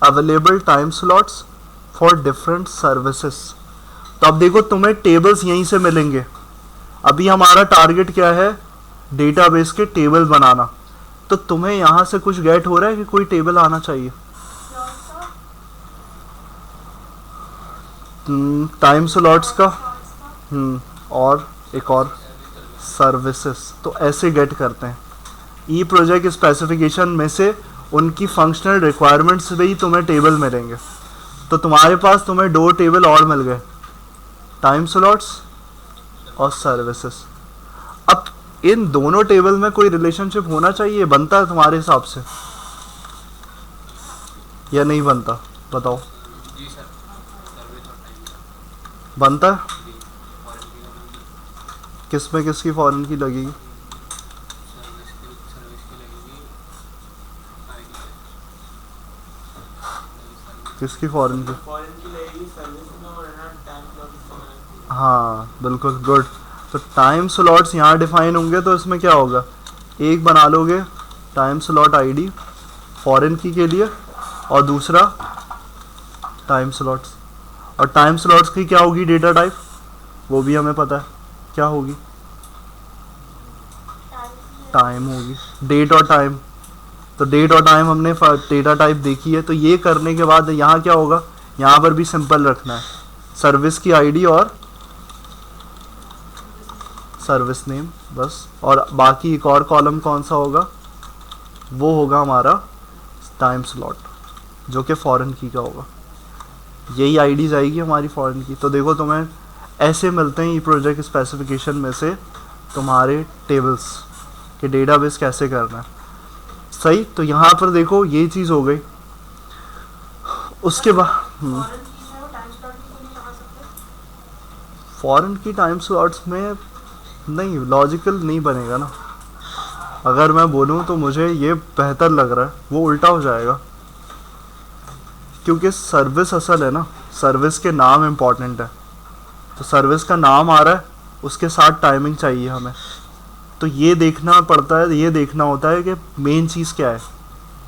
available time slots for different services. तो अब देखो तुम्हें टेबल्स यहीं से मिलेंगे। अभी हमारा टारगेट क्या है, डेटाबेस के टेबल बनाना। तो तुम्हें यहाँ से कुछ गेट हो रहा है कि कोई टेबल आना चाहिए, टाइम स्लॉट्स का, और एक और सर्विसेज। तो ऐसे गेट करते हैं। ई प्रोजेक्ट स्पेसिफिकेशन में से उनकी फंक्शनल रिक्वायरमेंट्स में ही तुम्हें टेबल मिलेंगे। तो तुम्हारे पास तुम्हें 2 टेबल और मिल गए, टाइम स्लॉट्स और सर्विसेज। अब इन दोनों टेबल में कोई रिलेशनशिप होना चाहिए, बनता है तुम्हारे हिसाब से या नहीं बनता, बताओ? बनता है। किस में किसकी फॉरेन की लगेगी? किसकी फॉरेन की? हाँ बिल्कुल, गुड। तो टाइम स्लॉट्स यहाँ डिफाइन होंगे, तो इसमें क्या होगा, एक बना लोगे टाइम स्लॉट आईडी फॉरेन की के लिए, और दूसरा टाइम स्लॉट्स। और टाइम स्लॉट्स की क्या होगी डेटा टाइप, वो भी हमें पता है क्या होगी, टाइम होगी, डेट और टाइम। तो डेट और टाइम हमने डेटा टाइप देखी है। तो ये करने के बाद यहाँ क्या होगा, यहाँ पर भी सिंपल रखना है, सर्विस की आईडी और सर्विस नेम, बस। और बाकी एक और कॉलम कौन सा होगा, वो होगा हमारा टाइम स्लॉट, जो कि फॉरेन की का होगा। यही आईडी जाएगी हमारी फॉरेन की। तो देखो तुम्हें ऐसे मिलते हैं ई प्रोजेक्ट स्पेसिफिकेशन में से तुम्हारे टेबल्स कि डेटाबेस कैसे करना है, सही। तो यहाँ पर देखो ये चीज़ हो गई। उसके बाद फॉरेन की टाइम स्लॉट्स में नहीं, लॉजिकल नहीं बनेगा ना। अगर मैं बोलूँ तो मुझे ये बेहतर लग रहा है, वो उल्टा हो जाएगा, क्योंकि सर्विस असल है ना, सर्विस के नाम इम्पॉर्टेंट है। तो सर्विस का नाम आ रहा है, उसके साथ टाइमिंग चाहिए हमें। तो ये देखना पड़ता है, ये देखना होता है कि मेन चीज़ क्या है,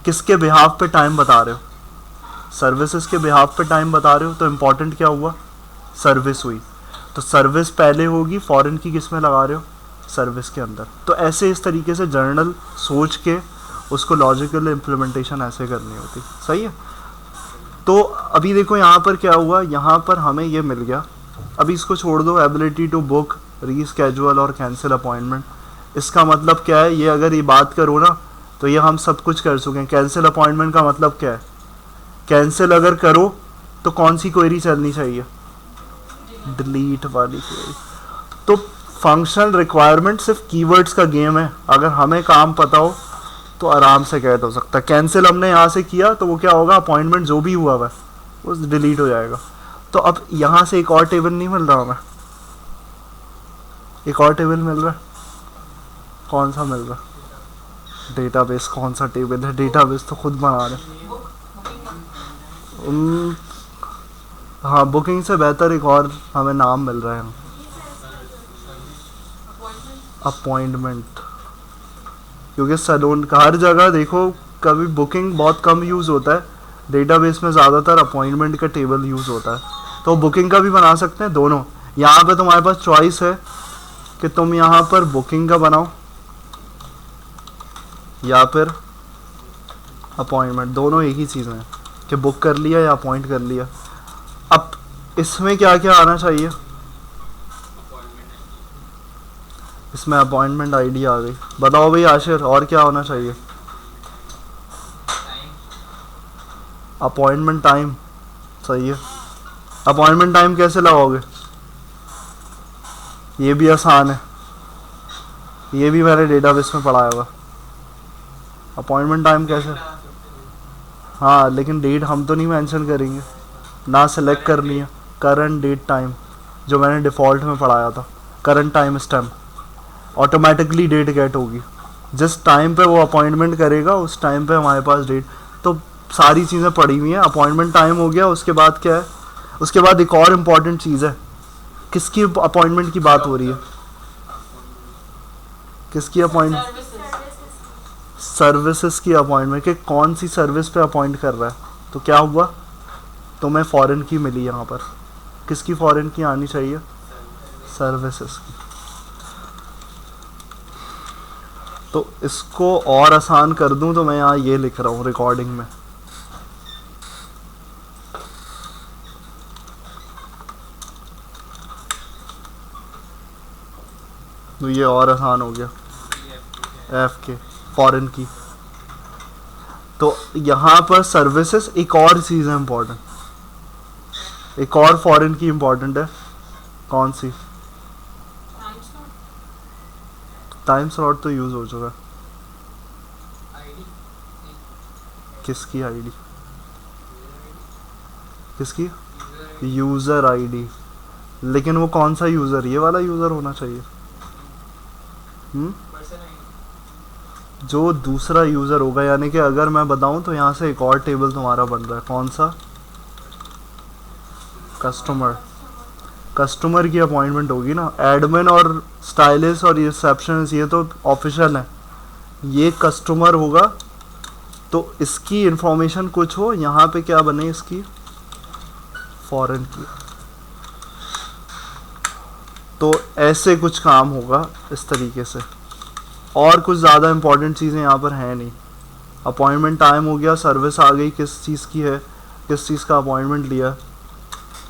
किसके बिहाफ पे टाइम बता रहे हो। सर्विसेज के बिहाफ पे टाइम बता रहे हो तो इम्पोर्टेंट क्या हुआ, सर्विस हुई। तो सर्विस पहले होगी, फॉरेन की किस में लगा रहे हो, सर्विस के अंदर। तो ऐसे इस तरीके से जर्नल सोच के उसको लॉजिकल इम्प्लीमेंटेशन ऐसे करनी होती, सही है। तो अभी देखो यहाँ पर क्या हुआ, यहाँ पर हमें ये मिल गया। अभी इसको छोड़ दो, एबिलिटी टू बुक, रीस्केजुअल और कैंसिल अपॉइंटमेंट। इसका मतलब क्या है, ये अगर ये बात करो ना तो ये हम सब कुछ कर चुके हैं। कैंसिल अपॉइंटमेंट का मतलब क्या है, कैंसिल अगर करो तो कौन सी क्वेरी चलनी चाहिए, डिलीट वाली क्वेरी। तो फंक्शनल रिक्वायरमेंट सिर्फ कीवर्ड्स का गेम है, अगर हमें काम पता हो तो आराम से कैद हो सकता है। कैंसिल हमने यहाँ से किया तो वो क्या होगा, अपॉइंटमेंट जो भी हुआ है वो डिलीट हो जाएगा। तो अब यहाँ से एक और टेबल नहीं मिल रहा हमें, एक और टेबल मिल रहा है, कौन सा मिल रहा है, डेटाबेस। कौन सा टेबल है, डेटाबेस तो खुद बना रहे हैं। हाँ, बुकिंग से बेहतर एक और हमें नाम मिल रहा है, अपॉइंटमेंट। क्योंकि सैलून का हर जगह देखो, कभी बुकिंग बहुत कम यूज़ होता है, डेटाबेस में ज़्यादातर अपॉइंटमेंट का टेबल यूज़ होता है। तो बुकिंग का भी बना सकते हैं, दोनों। यहाँ पे तुम्हारे पास चॉइस है कि तुम यहाँ पर बुकिंग का बनाओ या फिर अपॉइंटमेंट, दोनों एक ही चीज़ हैं कि बुक कर लिया या अपॉइंट कर लिया। अब इसमें क्या क्या आना चाहिए, इसमें अपॉइंटमेंट आईडी आ गई। बताओ भाई आशिर, और क्या होना चाहिए, अपॉइंटमेंट टाइम, सही है। अपॉइंटमेंट टाइम कैसे लगाओगे, ये भी आसान है, ये भी मैंने डेटाबेस में पढ़ाया हुआ। अपॉइंटमेंट टाइम कैसे, हाँ लेकिन डेट हम तो नहीं मेंशन करेंगे ना, सेलेक्ट करनी है करंट डेट टाइम, जो मैंने डिफ़ॉल्ट में पढ़ाया था। Current time stamp automatically date get होगी, जिस टाइम पे वो अपॉइंटमेंट करेगा उस टाइम पे हमारे पास डेट। तो सारी चीज़ें पड़ी हुई हैं। अपॉइंटमेंट टाइम हो गया, उसके बाद क्या है, उसके बाद एक और इम्पॉर्टेंट चीज़ है। किसकी अपॉइंटमेंट की बात हो रही है, किसकी अपॉइंटमेंट, सर्विसेज की अपॉइंटमेंट, कि कौन सी सर्विस पे अपॉइंट कर रहा है। तो क्या हुआ, तुम्हें फॉरेन की मिली, यहाँ पर किसकी फॉरेन की आनी चाहिए, सर्विसेज की। तो इसको और आसान कर दूं तो मैं यहाँ ये लिख रहा हूँ रिकॉर्डिंग में, तो ये और आसान हो गया, एफ के फॉरेन की। तो यहाँ पर सर्विसेज, एक और चीज़ है इम्पोर्टेंट, एक और फॉरेन की इम्पोर्टेंट है, कौन सी, टाइम स्लॉट तो यूज़ हो चुका है। किसकी आईडी, किसकी, यूज़र आईडी। लेकिन वो कौन सा यूज़र, ये वाला यूज़र होना चाहिए। जो दूसरा यूज़र होगा, यानी कि अगर मैं बताऊं तो यहाँ से एक और टेबल तुम्हारा बन रहा है, कौन सा, कस्टमर। कस्टमर की अपॉइंटमेंट होगी ना, एडमिन और स्टाइलिस्ट और रिसेप्शनिस्ट ये तो ऑफिशियल है, ये कस्टमर होगा। तो इसकी इंफॉर्मेशन कुछ हो, यहाँ पे क्या बने इसकी, फॉरेन की। तो ऐसे कुछ काम होगा इस तरीके से, और कुछ ज़्यादा इंपॉर्टेंट चीज़ें यहाँ पर हैं नहीं। अपॉइंटमेंट टाइम हो गया, सर्विस आ गई, किस चीज़ की है, किस चीज़ का अपॉइंटमेंट लिया।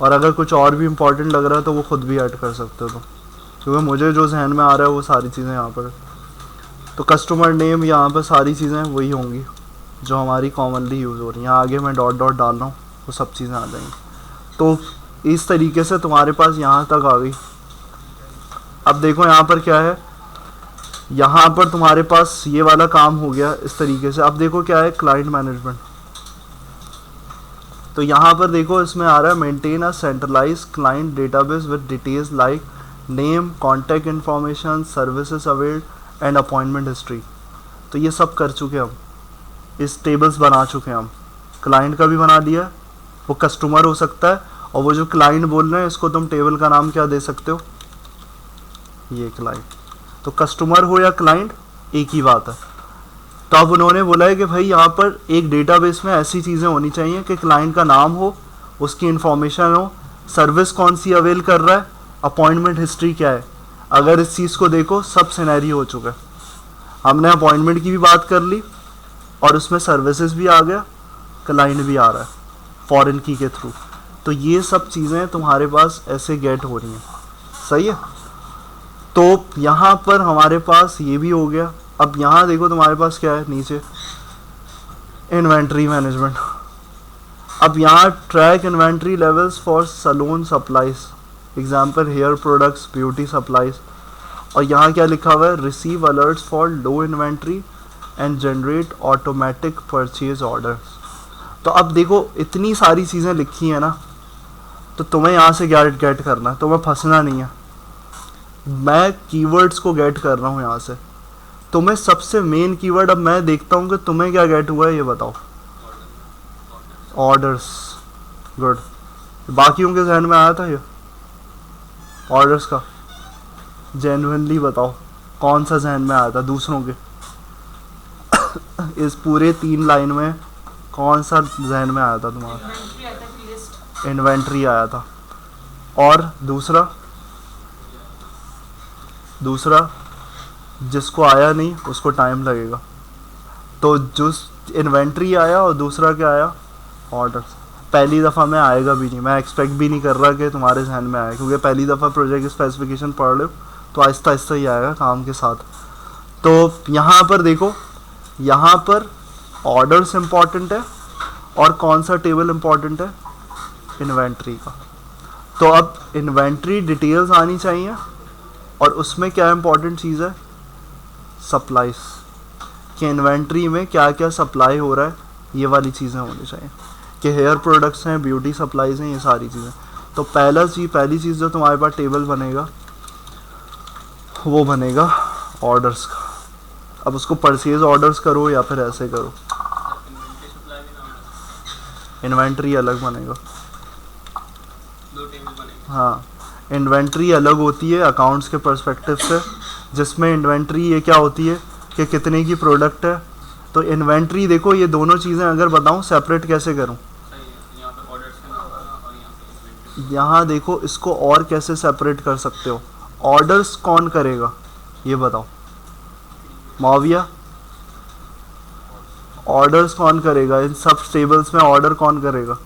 और अगर कुछ और भी इम्पोर्टेंट लग रहा है तो वो खुद भी ऐड कर सकते हो, तो क्योंकि मुझे जो जहन में आ रहा है वो सारी चीज़ें यहाँ पर। तो कस्टमर नेम, यहाँ पर सारी चीज़ें वही होंगी जो हमारी कॉमनली यूज़ हो रही हैं। यहाँ आगे मैं डॉट डॉट डाल रहा हूँ, वो सब चीज़ें आ जाएंगी। तो इस तरीके से तुम्हारे पास यहाँ तक आ गई। अब देखो यहाँ पर क्या है, यहाँ पर तुम्हारे पास ये वाला काम हो गया इस तरीके से। अब देखो क्या है, क्लाइंट मैनेजमेंट। तो यहाँ पर देखो इसमें आ रहा है, maintain a centralise client database with details like name, contact information, services availed and appointment history. तो ये सब कर चुके हम, इस टेबल्स बना चुके हैं हम। क्लाइंट का भी बना दिया, वो कस्टमर हो सकता है, और वो जो क्लाइंट बोल रहे हैं इसको तुम टेबल का नाम क्या दे सकते हो, ये क्लाइंट। तो कस्टमर हो या क्लाइंट एक ही बात है। तो अब उन्होंने बोला है कि भाई यहाँ पर एक डेटाबेस में ऐसी चीज़ें होनी चाहिए कि क्लाइंट का नाम हो, उसकी इन्फॉर्मेशन हो, सर्विस कौन सी अवेल कर रहा है, अपॉइंटमेंट हिस्ट्री क्या है। अगर इस चीज़ को देखो सब सिनेरियो हो चुका है। हमने अपॉइंटमेंट की भी बात कर ली और उसमें सर्विसेज भी आ गया, क्लाइंट भी आ रहा है फॉरेन की के थ्रू। तो ये सब चीज़ें तुम्हारे पास ऐसे गेट हो रही हैं, सही है। तो यहाँ पर हमारे पास ये भी हो गया। अब यहाँ देखो तुम्हारे पास क्या है नीचे, इन्वेंट्री मैनेजमेंट। अब यहाँ track inventory levels for salon supplies, example hair products, beauty supplies. और यहाँ क्या लिखा हुआ है, receive alerts for low inventory and generate automatic purchase orders. तो अब देखो इतनी सारी चीज़ें लिखी हैं ना, तो तुम्हें यहाँ से गेट करना है, तुम्हें फंसना नहीं है। मैं कीवर्ड्स को गेट कर रहा हूँ यहाँ से। तुम्हें सबसे मेन कीवर्ड अब मैं देखता हूँ कि तुम्हें क्या गेट हुआ है, ये बताओ। Orders, good. बाकियों के जहन में आया था ये ऑर्डर्स का, जेन्युइनली बताओ कौन सा जहन में आया था दूसरों के इस पूरे 3 लाइन में कौन सा जहन में आया था तुम्हारा? इन्वेंट्री आया था। और दूसरा जिसको आया नहीं उसको टाइम लगेगा। तो जो इन्वेंट्री आया और दूसरा क्या आया, ऑर्डर्स। पहली दफ़ा में आएगा भी नहीं, मैं एक्सपेक्ट भी नहीं कर रहा कि तुम्हारे जहन में आए, क्योंकि पहली दफ़ा प्रोजेक्ट स्पेसिफिकेशन पढ़ लो तो आहिस्ता आहिस्ता ही आएगा काम के साथ। तो यहाँ पर देखो, यहाँ पर ऑर्डर्स इम्पॉर्टेंट है और कौन सा टेबल इम्पॉर्टेंट है, इन्वेंट्री का। तो अब इन्वेंट्री डिटेल्स आनी चाहिए और उसमें क्या इम्पॉर्टेंट चीज़ है, सप्लाईज, कि इन्वेंट्री में क्या क्या सप्लाई हो रहा है, ये वाली चीज़ें होनी चाहिए, कि हेयर प्रोडक्ट्स हैं, ब्यूटी सप्लाईज हैं, ये सारी चीज़ें। तो पहली चीज़ जो तुम्हारे पास टेबल बनेगा वो बनेगा ऑर्डर्स का। अब उसको परचेज ऑर्डर्स करो या फिर ऐसे करो, इन्वेंट्री अलग बनेगा। हाँ, इन्वेंट्री अलग होती है अकाउंट्स के पर्सपेक्टिव से, जिसमें इन्वेंट्री ये क्या होती है कि कितने की प्रोडक्ट है। तो इन्वेंट्री देखो, ये दोनों चीज़ें अगर बताऊं सेपरेट कैसे करूं, यहाँ देखो इसको और कैसे सेपरेट कर सकते हो। ऑर्डर्स कौन करेगा ये बताओ, माविया, ऑर्डर्स कौन करेगा इन सब टेबल्स में, ऑर्डर कौन करेगा,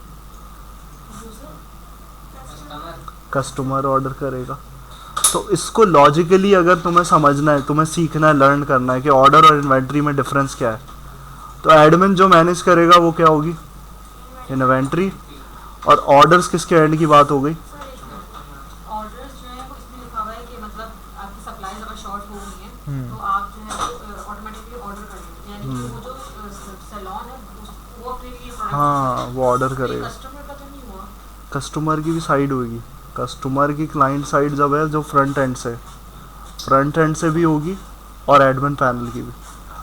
कस्टमर ऑर्डर करेगा। तो इसको लॉजिकली अगर तुम्हें समझना है, तुम्हें सीखना है, लर्न करना है कि ऑर्डर और इन्वेंट्री में डिफरेंस क्या है, तो एडमिन जो मैनेज करेगा वो क्या होगी, इन्वेंट्री। और ऑर्डर्स किसके एंड की बात हो गई, ऑर्डर्स जो है वो इसमें लिखा हुआ है कि मतलब आपकी सप्लाईज अगर शॉर्ट हो गई है तो आप जो है वो ऑटोमेटिकली ऑर्डर कर दें, यानी कि वो जो सैलून है वो अपने लिए प्रोडक्ट, हाँ वो ऑर्डर करेगा। कस्टमर का तो नहीं हुआ, कस्टमर की भी साइड होगी, कस्टमर की क्लाइंट साइड जब है जो फ्रंट एंड से भी होगी और एडमिन पैनल की भी।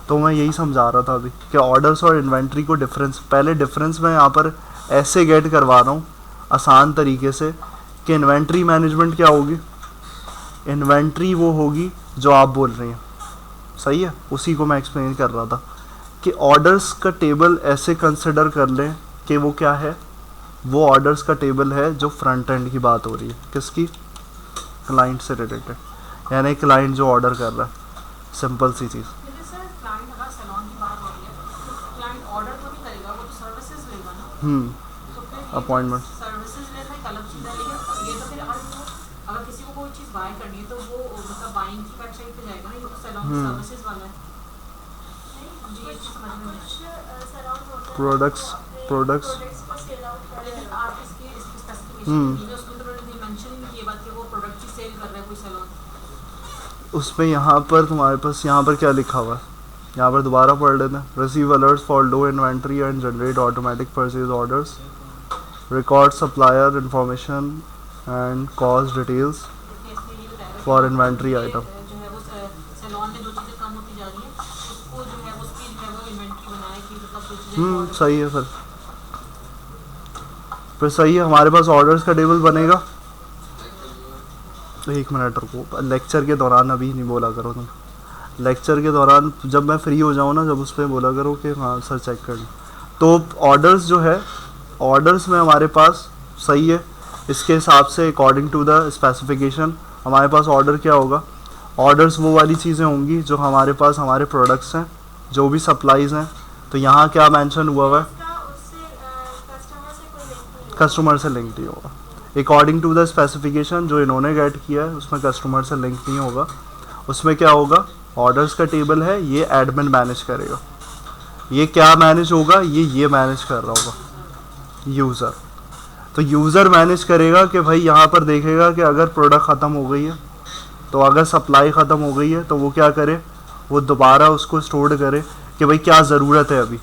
तो मैं यही समझा रहा था अभी कि ऑर्डर्स और इन्वेंट्री को पहले डिफरेंस मैं यहाँ पर ऐसे गेट करवा रहा हूँ आसान तरीके से कि इन्वेंट्री मैनेजमेंट क्या होगी, इन्वेंट्री वो होगी जो आप बोल रही हैं, सही है। उसी को मैं एक्सप्लेन कर रहा था कि ऑर्डर्स का टेबल ऐसे कंसिडर कर लें कि वो क्या है, वो ऑर्डर्स का टेबल है जो फ्रंट एंड की बात हो रही है, किसकी, क्लाइंट से रिलेटेड, यानी क्लाइंट जो ऑर्डर कर रहा है, सिंपल सी चीज़। लेकिन सर क्लाइंट अगर सैलून की बात हो रही है तो क्लाइंट ऑर्डर तो नहीं करेगा, वो तो सर्विसेज लेगा ना। तो फिर अपॉइंटमेंट सर्विसेज लेना एक अलग चीज़ है, लेकिन ये तो फिर अगर किसी को कोई चीज़ बाय करनी है तो वो मतलब बाइंग की वेबसाइट पे जाएगा ना, ये तो सैलून सर्विसेज वाला है। मुझे ये चीज़ समझ में नहीं आई। प्रोडक्ट्स लेकिन आप इसकी स्पेसिफिकेशन दी है, उसमें तो उन्होंने मेंशन नहीं किया बात कि वो प्रोडक्ट ही सेल कर रहा है कोई सैलून। उसमें यहाँ पर तुम्हारे पास यहाँ पर क्या लिखा हुआ है, यहाँ पर दोबारा पढ़ लेते हैं। Receive alerts for low inventory and generate automatic purchase orders, record supplier information and cost details. For inventory item. जो है वो सैलून में जो चीज़ें कम होती जा रही है उसको जो है उसकी जो है वो इन्वेंट्री बनाए कि मतलब कुछ चीज़ें सही है फिर सही है, हमारे पास ऑर्डर्स का टेबल बनेगा। तो 1 मिनट रुको, लेक्चर के दौरान अभी नहीं बोला करो तुम, लेक्चर के दौरान जब मैं फ्री हो जाऊँ ना, जब उस पर बोला करो कि हाँ सर चेक कर लो। तो ऑर्डर्स जो है, ऑर्डर्स में हमारे पास सही है, इसके हिसाब से अकॉर्डिंग टू द स्पेसिफिकेशन हमारे पास ऑर्डर क्या होगा। ऑर्डर्स वो वाली चीज़ें होंगी जो हमारे पास हमारे प्रोडक्ट्स हैं, जो भी सप्लाईज़ हैं। तो यहाँ क्या मेंशन हुआ है, कस्टमर से लिंक नहीं होगा। अकॉर्डिंग टू द स्पेसिफिकेशन जो इन्होंने गेट किया है उसमें कस्टमर से लिंक नहीं होगा। उसमें क्या होगा, ऑर्डर्स का टेबल है, ये एडमिन मैनेज करेगा। ये क्या मैनेज होगा, ये मैनेज कर रहा होगा यूज़र। तो यूज़र मैनेज करेगा कि भाई यहाँ पर देखेगा कि अगर प्रोडक्ट ख़त्म हो गई है, तो अगर सप्लाई ख़त्म हो गई है तो वो क्या करे, वो दोबारा उसको स्टोर करे कि भाई क्या ज़रूरत है, अभी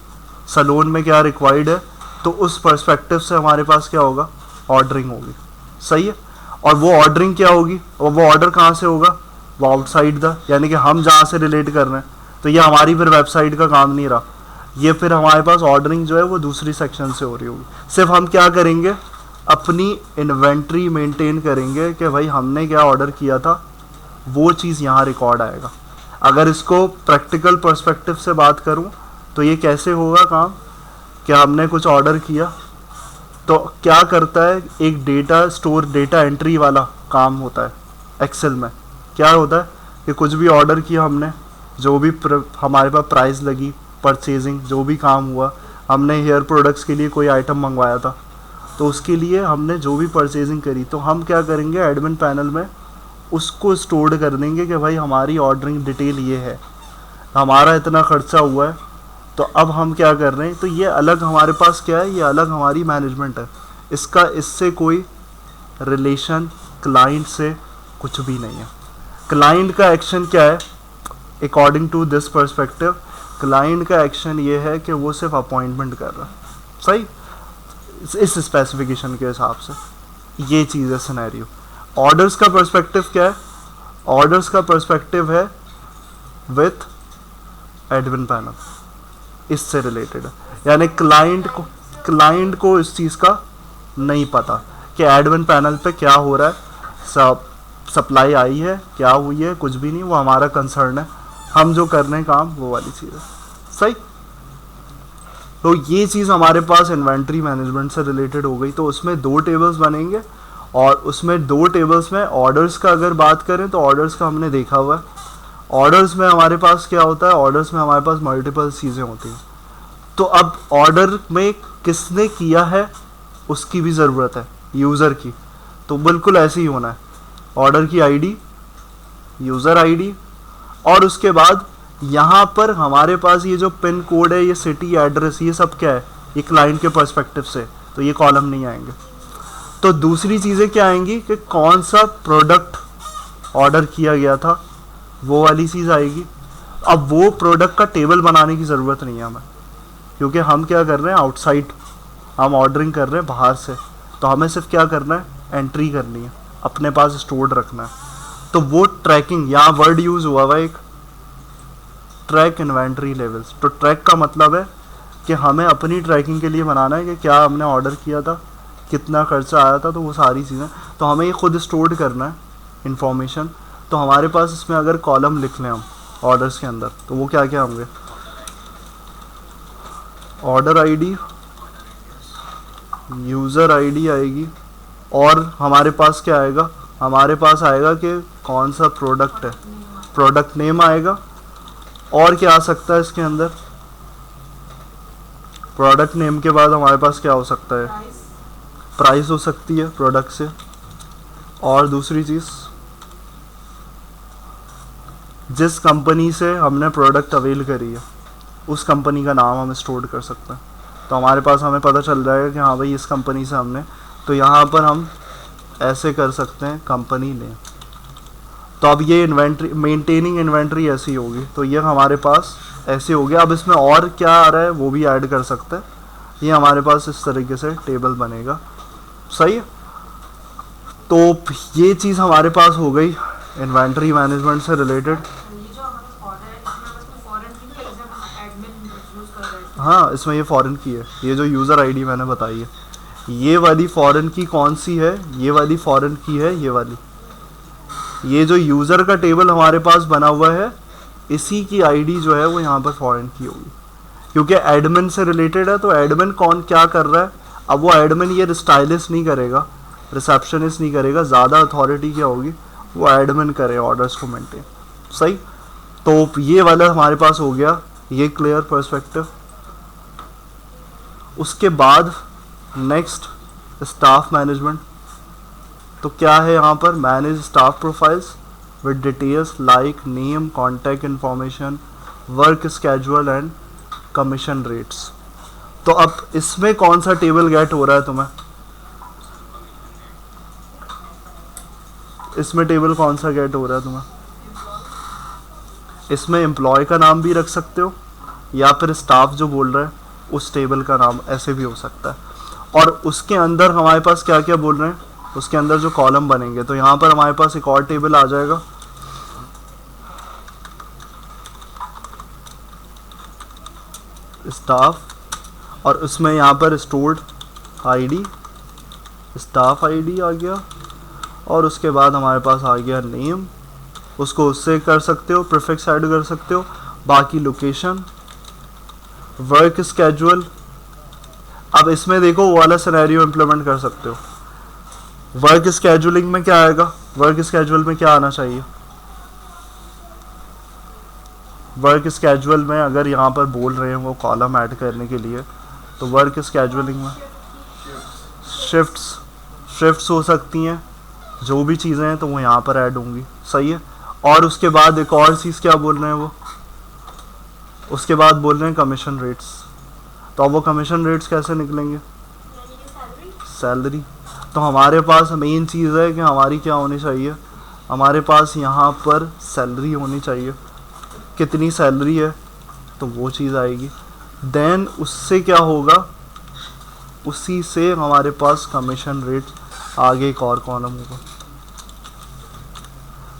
सैलून में क्या रिक्वायर्ड है। तो उस पर्सपेक्टिव से हमारे पास क्या होगा, ऑर्डरिंग होगी। सही है। और वो ऑर्डरिंग क्या होगी, और वो ऑर्डर कहाँ से होगा, वो आउटसाइड द, यानी कि हम जहाँ से रिलेट कर रहे हैं। तो ये हमारी फिर वेबसाइट का काम नहीं रहा, ये फिर हमारे पास ऑर्डरिंग जो है वो दूसरी सेक्शन से हो रही होगी। सिर्फ हम क्या करेंगे, अपनी इन्वेंट्री मेंटेन करेंगे कि भाई हमने क्या ऑर्डर किया था, वो चीज़ यहाँ रिकॉर्ड आएगा। अगर इसको प्रैक्टिकल पर्सपेक्टिव से बात करूँ तो ये कैसे होगा काम, कि हमने कुछ ऑर्डर किया तो क्या करता है, एक डेटा स्टोर, डेटा एंट्री वाला काम होता है एक्सेल में। क्या होता है कि कुछ भी ऑर्डर किया हमने, जो भी हमारे पास प्राइस लगी, परचेजिंग जो भी काम हुआ, हमने हेयर प्रोडक्ट्स के लिए कोई आइटम मंगवाया था, तो उसके लिए हमने जो भी परचेजिंग करी, तो हम क्या करेंगे, एडमिन पैनल में उसको स्टोर कर देंगे कि भाई हमारी ऑर्डरिंग डिटेल ये है, हमारा इतना खर्चा हुआ है, तो अब हम क्या कर रहे हैं। तो ये अलग हमारे पास क्या है, ये अलग हमारी मैनेजमेंट है, इसका इससे कोई रिलेशन क्लाइंट से कुछ भी नहीं है। क्लाइंट का एक्शन क्या है, according to this perspective, client का एक्शन ये है कि वो सिर्फ अपॉइंटमेंट कर रहा है। सही, इस स्पेसिफिकेशन के हिसाब से ये चीज़ है सिनेरियो। ऑर्डर्स का पर्सपेक्टिव क्या है, ऑर्डर्स का पर्सपेक्टिव है विथ एडमिन पैनल, इससे रिलेटेड है। यानी क्लाइंट को इस चीज़ का नहीं पता कि एडमिन पैनल पे क्या हो रहा है, सप्लाई आई है, क्या हुई है, कुछ भी नहीं, वो हमारा कंसर्न है, हम जो कर रहे हैं काम वो वाली चीज़ है। सही। तो ये चीज़ हमारे पास इन्वेंट्री मैनेजमेंट से रिलेटेड हो गई। तो उसमें 2 टेबल्स बनेंगे, और उसमें 2 टेबल्स में ऑर्डर्स का अगर बात करें तो ऑर्डर्स का हमने देखा हुआ है। ऑर्डर्स में हमारे पास क्या होता है, ऑर्डर्स में हमारे पास मल्टीपल चीज़ें होती हैं। तो अब ऑर्डर में किसने किया है उसकी भी ज़रूरत है, यूज़र की। तो बिल्कुल ऐसे ही होना है, ऑर्डर की आईडी, यूज़र आईडी, और उसके बाद यहाँ पर हमारे पास ये जो पिन कोड है, ये सिटी एड्रेस, ये सब क्या है, ये क्लाइंट के पर्सपेक्टिव से, तो ये कॉलम नहीं आएंगे। तो दूसरी चीज़ें क्या आएंगी कि कौन सा प्रोडक्ट ऑर्डर किया गया था, वो वाली चीज़ आएगी। अब वो प्रोडक्ट का टेबल बनाने की ज़रूरत नहीं है हमें, क्योंकि हम क्या कर रहे हैं, आउटसाइड हम ऑर्डरिंग कर रहे हैं बाहर से। तो हमें सिर्फ क्या करना है, एंट्री करनी है, अपने पास स्टोर्ड रखना है। तो वो ट्रैकिंग, यहाँ वर्ड यूज़ हुआ हुआ एक, ट्रैक इन्वेंट्री लेवल्स। तो ट्रैक का मतलब है कि हमें अपनी ट्रैकिंग के लिए बनाना है कि क्या हमने ऑर्डर किया था, कितना खर्चा आया था, तो वो सारी चीज़ें तो हमें ये खुद स्टोर करना है इंफॉर्मेशन। तो हमारे पास इसमें अगर कॉलम लिख लें हम ऑर्डर्स के अंदर, तो वो क्या क्या होंगे, ऑर्डर आईडी, यूज़र आईडी आएगी, और हमारे पास क्या आएगा, हमारे पास आएगा कि कौन सा प्रोडक्ट है, प्रोडक्ट नेम आएगा। और क्या आ सकता है इसके अंदर, प्रोडक्ट नेम के बाद हमारे पास क्या हो सकता है, प्राइस हो सकती है प्रोडक्ट से। और दूसरी चीज़, जिस कंपनी से हमने प्रोडक्ट अवेल करी है उस कंपनी का नाम हम स्टोर कर सकते हैं। तो हमारे पास हमें पता चल जाएगा कि हाँ भाई इस कंपनी से हमने, तो यहाँ पर हम ऐसे कर सकते हैं कंपनी नेम। तो अब ये इन्वेंट्री, मेंटेनिंग इन्वेंट्री ऐसी होगी, तो ये हमारे पास ऐसे हो गया। अब इसमें और क्या आ रहा है वो भी ऐड कर सकते हैं। ये हमारे पास इस तरीके से टेबल बनेगा। सही है। तो ये चीज़ हमारे पास हो गई इन्वेंटरी मैनेजमेंट से रिलेटेड। ये जो हमारा ऑर्डर है इसमें बस कोई फॉरेन की नहीं, एग्जांपल एडमिन यूज कर रहा है। हाँ, इसमें ये फॉरेन की है, ये जो यूज़र आईडी मैंने बताई है, ये वाली फॉरेन की कौन सी है, ये वाली फॉरेन की है, ये वाली। ये जो यूज़र का टेबल हमारे पास बना हुआ है, इसी की आईडी जो है वो यहाँ पर फॉरेन की होगी, क्योंकि एडमिन से रिलेटेड है। तो एडमिन कौन क्या कर रहा है, अब वो एडमिन ये स्टाइलिस्ट नहीं करेगा, रिसेप्शनिस्ट नहीं करेगा, ज़्यादा अथॉरिटी क्या होगी, वो एडमिन करे ऑर्डर्स को मेंटेन। सही, तो ये वाला हमारे पास हो गया, ये क्लियर पर्सपेक्टिव। उसके बाद नेक्स्ट स्टाफ मैनेजमेंट। तो क्या है यहाँ पर, manage staff profiles with details like name, contact information, work schedule and commission rates. तो अब इसमें कौन सा टेबल गेट हो रहा है तुम्हें, इसमें टेबल कौन सा गेट हो रहा है तुम्हें? इसमें एम्प्लॉय का नाम भी रख सकते हो, या फिर स्टाफ जो बोल रहा है उस टेबल का नाम, ऐसे भी हो सकता है। और उसके अंदर हमारे पास क्या क्या बोल रहे हैं, उसके अंदर जो कॉलम बनेंगे, तो यहाँ पर हमारे पास एक और टेबल आ जाएगा, स्टाफ, और उसमें यहाँ पर स्टोर्ड आईडी, स्टाफ आईडी आ गया, और उसके बाद हमारे पास आ गया नेम, उसको उससे कर सकते हो, प्रीफिक्स ऐड कर सकते हो, बाकी लोकेशन, वर्क स्केड्यूल। अब इसमें देखो वो वाला सिनेरियो इम्प्लीमेंट कर सकते हो। वर्क स्केड्यूलिंग में क्या आएगा, वर्क स्केड्यूल में क्या आना चाहिए, वर्क स्केड्यूल में अगर यहाँ पर बोल रहे हैं वो कॉलम ऐड करने के लिए, तो वर्क स्केड्यूलिंग में शिफ्ट्स हो सकती हैं, जो भी चीज़ें हैं तो वो यहाँ पर ऐड होंगी। सही है। और उसके बाद एक और चीज़ क्या बोल रहे हैं वो, उसके बाद बोल रहे हैं कमीशन रेट्स। तो अब वो कमीशन रेट्स कैसे निकलेंगे, सैलरी। तो हमारे पास मेन चीज़ है कि हमारी क्या होनी चाहिए, हमारे पास यहाँ पर सैलरी होनी चाहिए, कितनी सैलरी है तो वो चीज़ आएगी। देन उससे क्या होगा, उसी से हमारे पास कमीशन रेट, आगे एक और कॉलम होगा।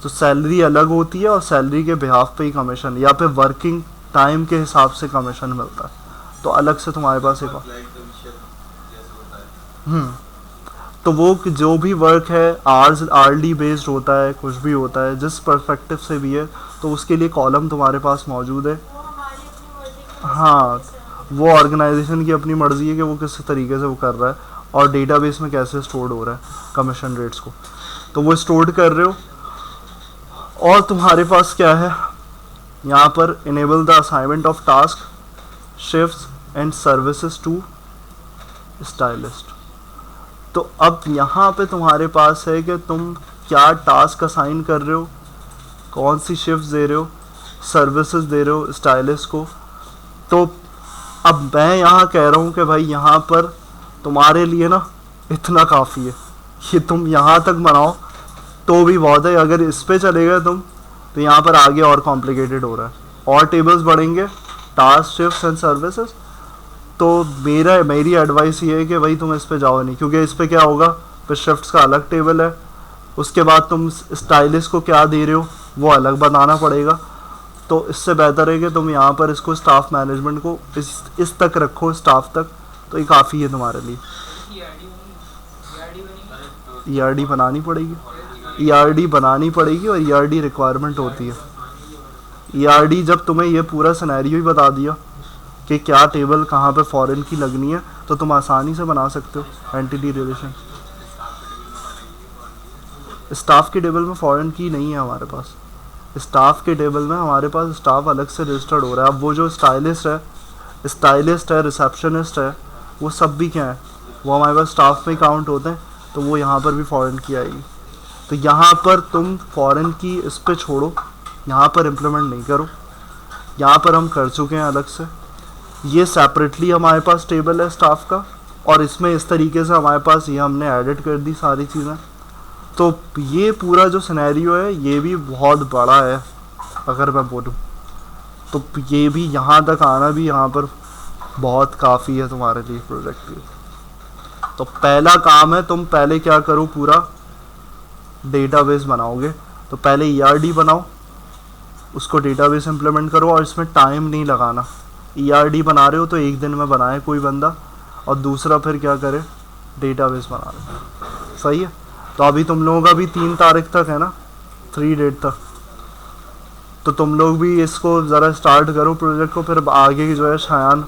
तो सैलरी अलग होती है और सैलरी के बिहाफ पे ही कमीशन, या फिर वर्किंग टाइम के हिसाब से कमीशन मिलता है, तो अलग से तुम्हारे पास एक तो वो जो भी वर्क है आर्ली बेस्ड होता है, कुछ भी होता है, जिस परस्पेक्टिव से भी है, तो उसके लिए कॉलम तुम्हारे पास मौजूद है। हाँ, वो ऑर्गेनाइजेशन की अपनी मर्जी है कि वो किस तरीके से वो कर रहा है, और डेटाबेस में कैसे स्टोर हो रहा है कमीशन रेट्स को, तो वो स्टोर कर रहे हो। और तुम्हारे पास क्या है यहाँ पर, enable the assignment of task, shifts and services to stylist. तो अब यहाँ पे तुम्हारे पास है कि तुम क्या टास्क असाइन कर रहे हो, कौन सी शिफ्ट्स दे रहे हो, सर्विसेज दे रहे हो स्टाइलिस्ट को। तो अब मैं यहाँ कह रहा हूँ कि भाई यहाँ पर तुम्हारे लिए ना इतना काफ़ी है, कि तुम यहाँ तक बनाओ तो भी बहुत है। अगर इस पे चले गए तुम, तो यहाँ पर आगे और कॉम्प्लिकेटेड हो रहा है, और टेबल्स बढ़ेंगे, टास्क, शिफ्ट्स एंड सर्विसेज। तो मेरी एडवाइस ये है कि भाई तुम इस पे जाओ नहीं, क्योंकि इस पे क्या होगा, फिर शिफ्ट्स का अलग टेबल है, उसके बाद तुम स्टाइलिस्ट को क्या दे रहे हो वो अलग बनाना पड़ेगा। तो इससे बेहतर है कि तुम यहाँ पर इसको स्टाफ मैनेजमेंट को इस तक रखो, स्टाफ तक, तो ये काफ़ी है तुम्हारे लिए। ERD बनानी पड़ेगी, ERD बनानी पड़ेगी, और ERD रिक्वायरमेंट होती है। ERD जब तुम्हें ये पूरा सिनेरियो ही बता दिया कि क्या टेबल कहाँ पे फॉरेन की लगनी है, तो तुम आसानी से बना सकते हो एंटिटी रिलेशन। स्टाफ के टेबल में फॉरेन की नहीं है हमारे पास, स्टाफ के टेबल में हमारे पास स्टाफ अलग से रजिस्टर्ड हो रहा है। अब वो जो स्टाइलिस्ट है, रिसेप्शनिस्ट है, वो सब भी क्या है, वो हमारे पास स्टाफ में काउंट होते हैं, तो वो यहाँ पर भी फॉरेन की आएगी। तो यहाँ पर तुम फॉरेन की इस पे छोड़ो, यहाँ पर इम्प्लीमेंट नहीं करो, यहाँ पर हम कर चुके हैं अलग से। ये सेपरेटली हमारे पास टेबल है स्टाफ का, और इसमें इस तरीके से हमारे पास ये हमने एडिट कर दी सारी चीज़ें। तो ये पूरा जो सिनेरियो है ये भी बहुत बड़ा है, अगर मैं बोलूँ तो ये भी यहाँ तक आना भी यहाँ पर बहुत काफ़ी है तुम्हारे लिए प्रोजेक्ट के। तो पहला काम है, तुम पहले क्या करो, पूरा डेटाबेस बनाओगे। तो पहले ERD बनाओ, उसको डेटाबेस इम्प्लीमेंट करो, और इसमें टाइम नहीं लगाना। ERD बना रहे हो तो एक दिन में बनाए कोई बंदा, और दूसरा फिर क्या करे, डेटाबेस बना रहे। सही है। तो अभी तुम लोगों का भी 3 तारीख तक है ना, 3 डेट तक, तो तुम लोग भी इसको ज़रा स्टार्ट करो प्रोजेक्ट को, फिर आगे की जो है शायान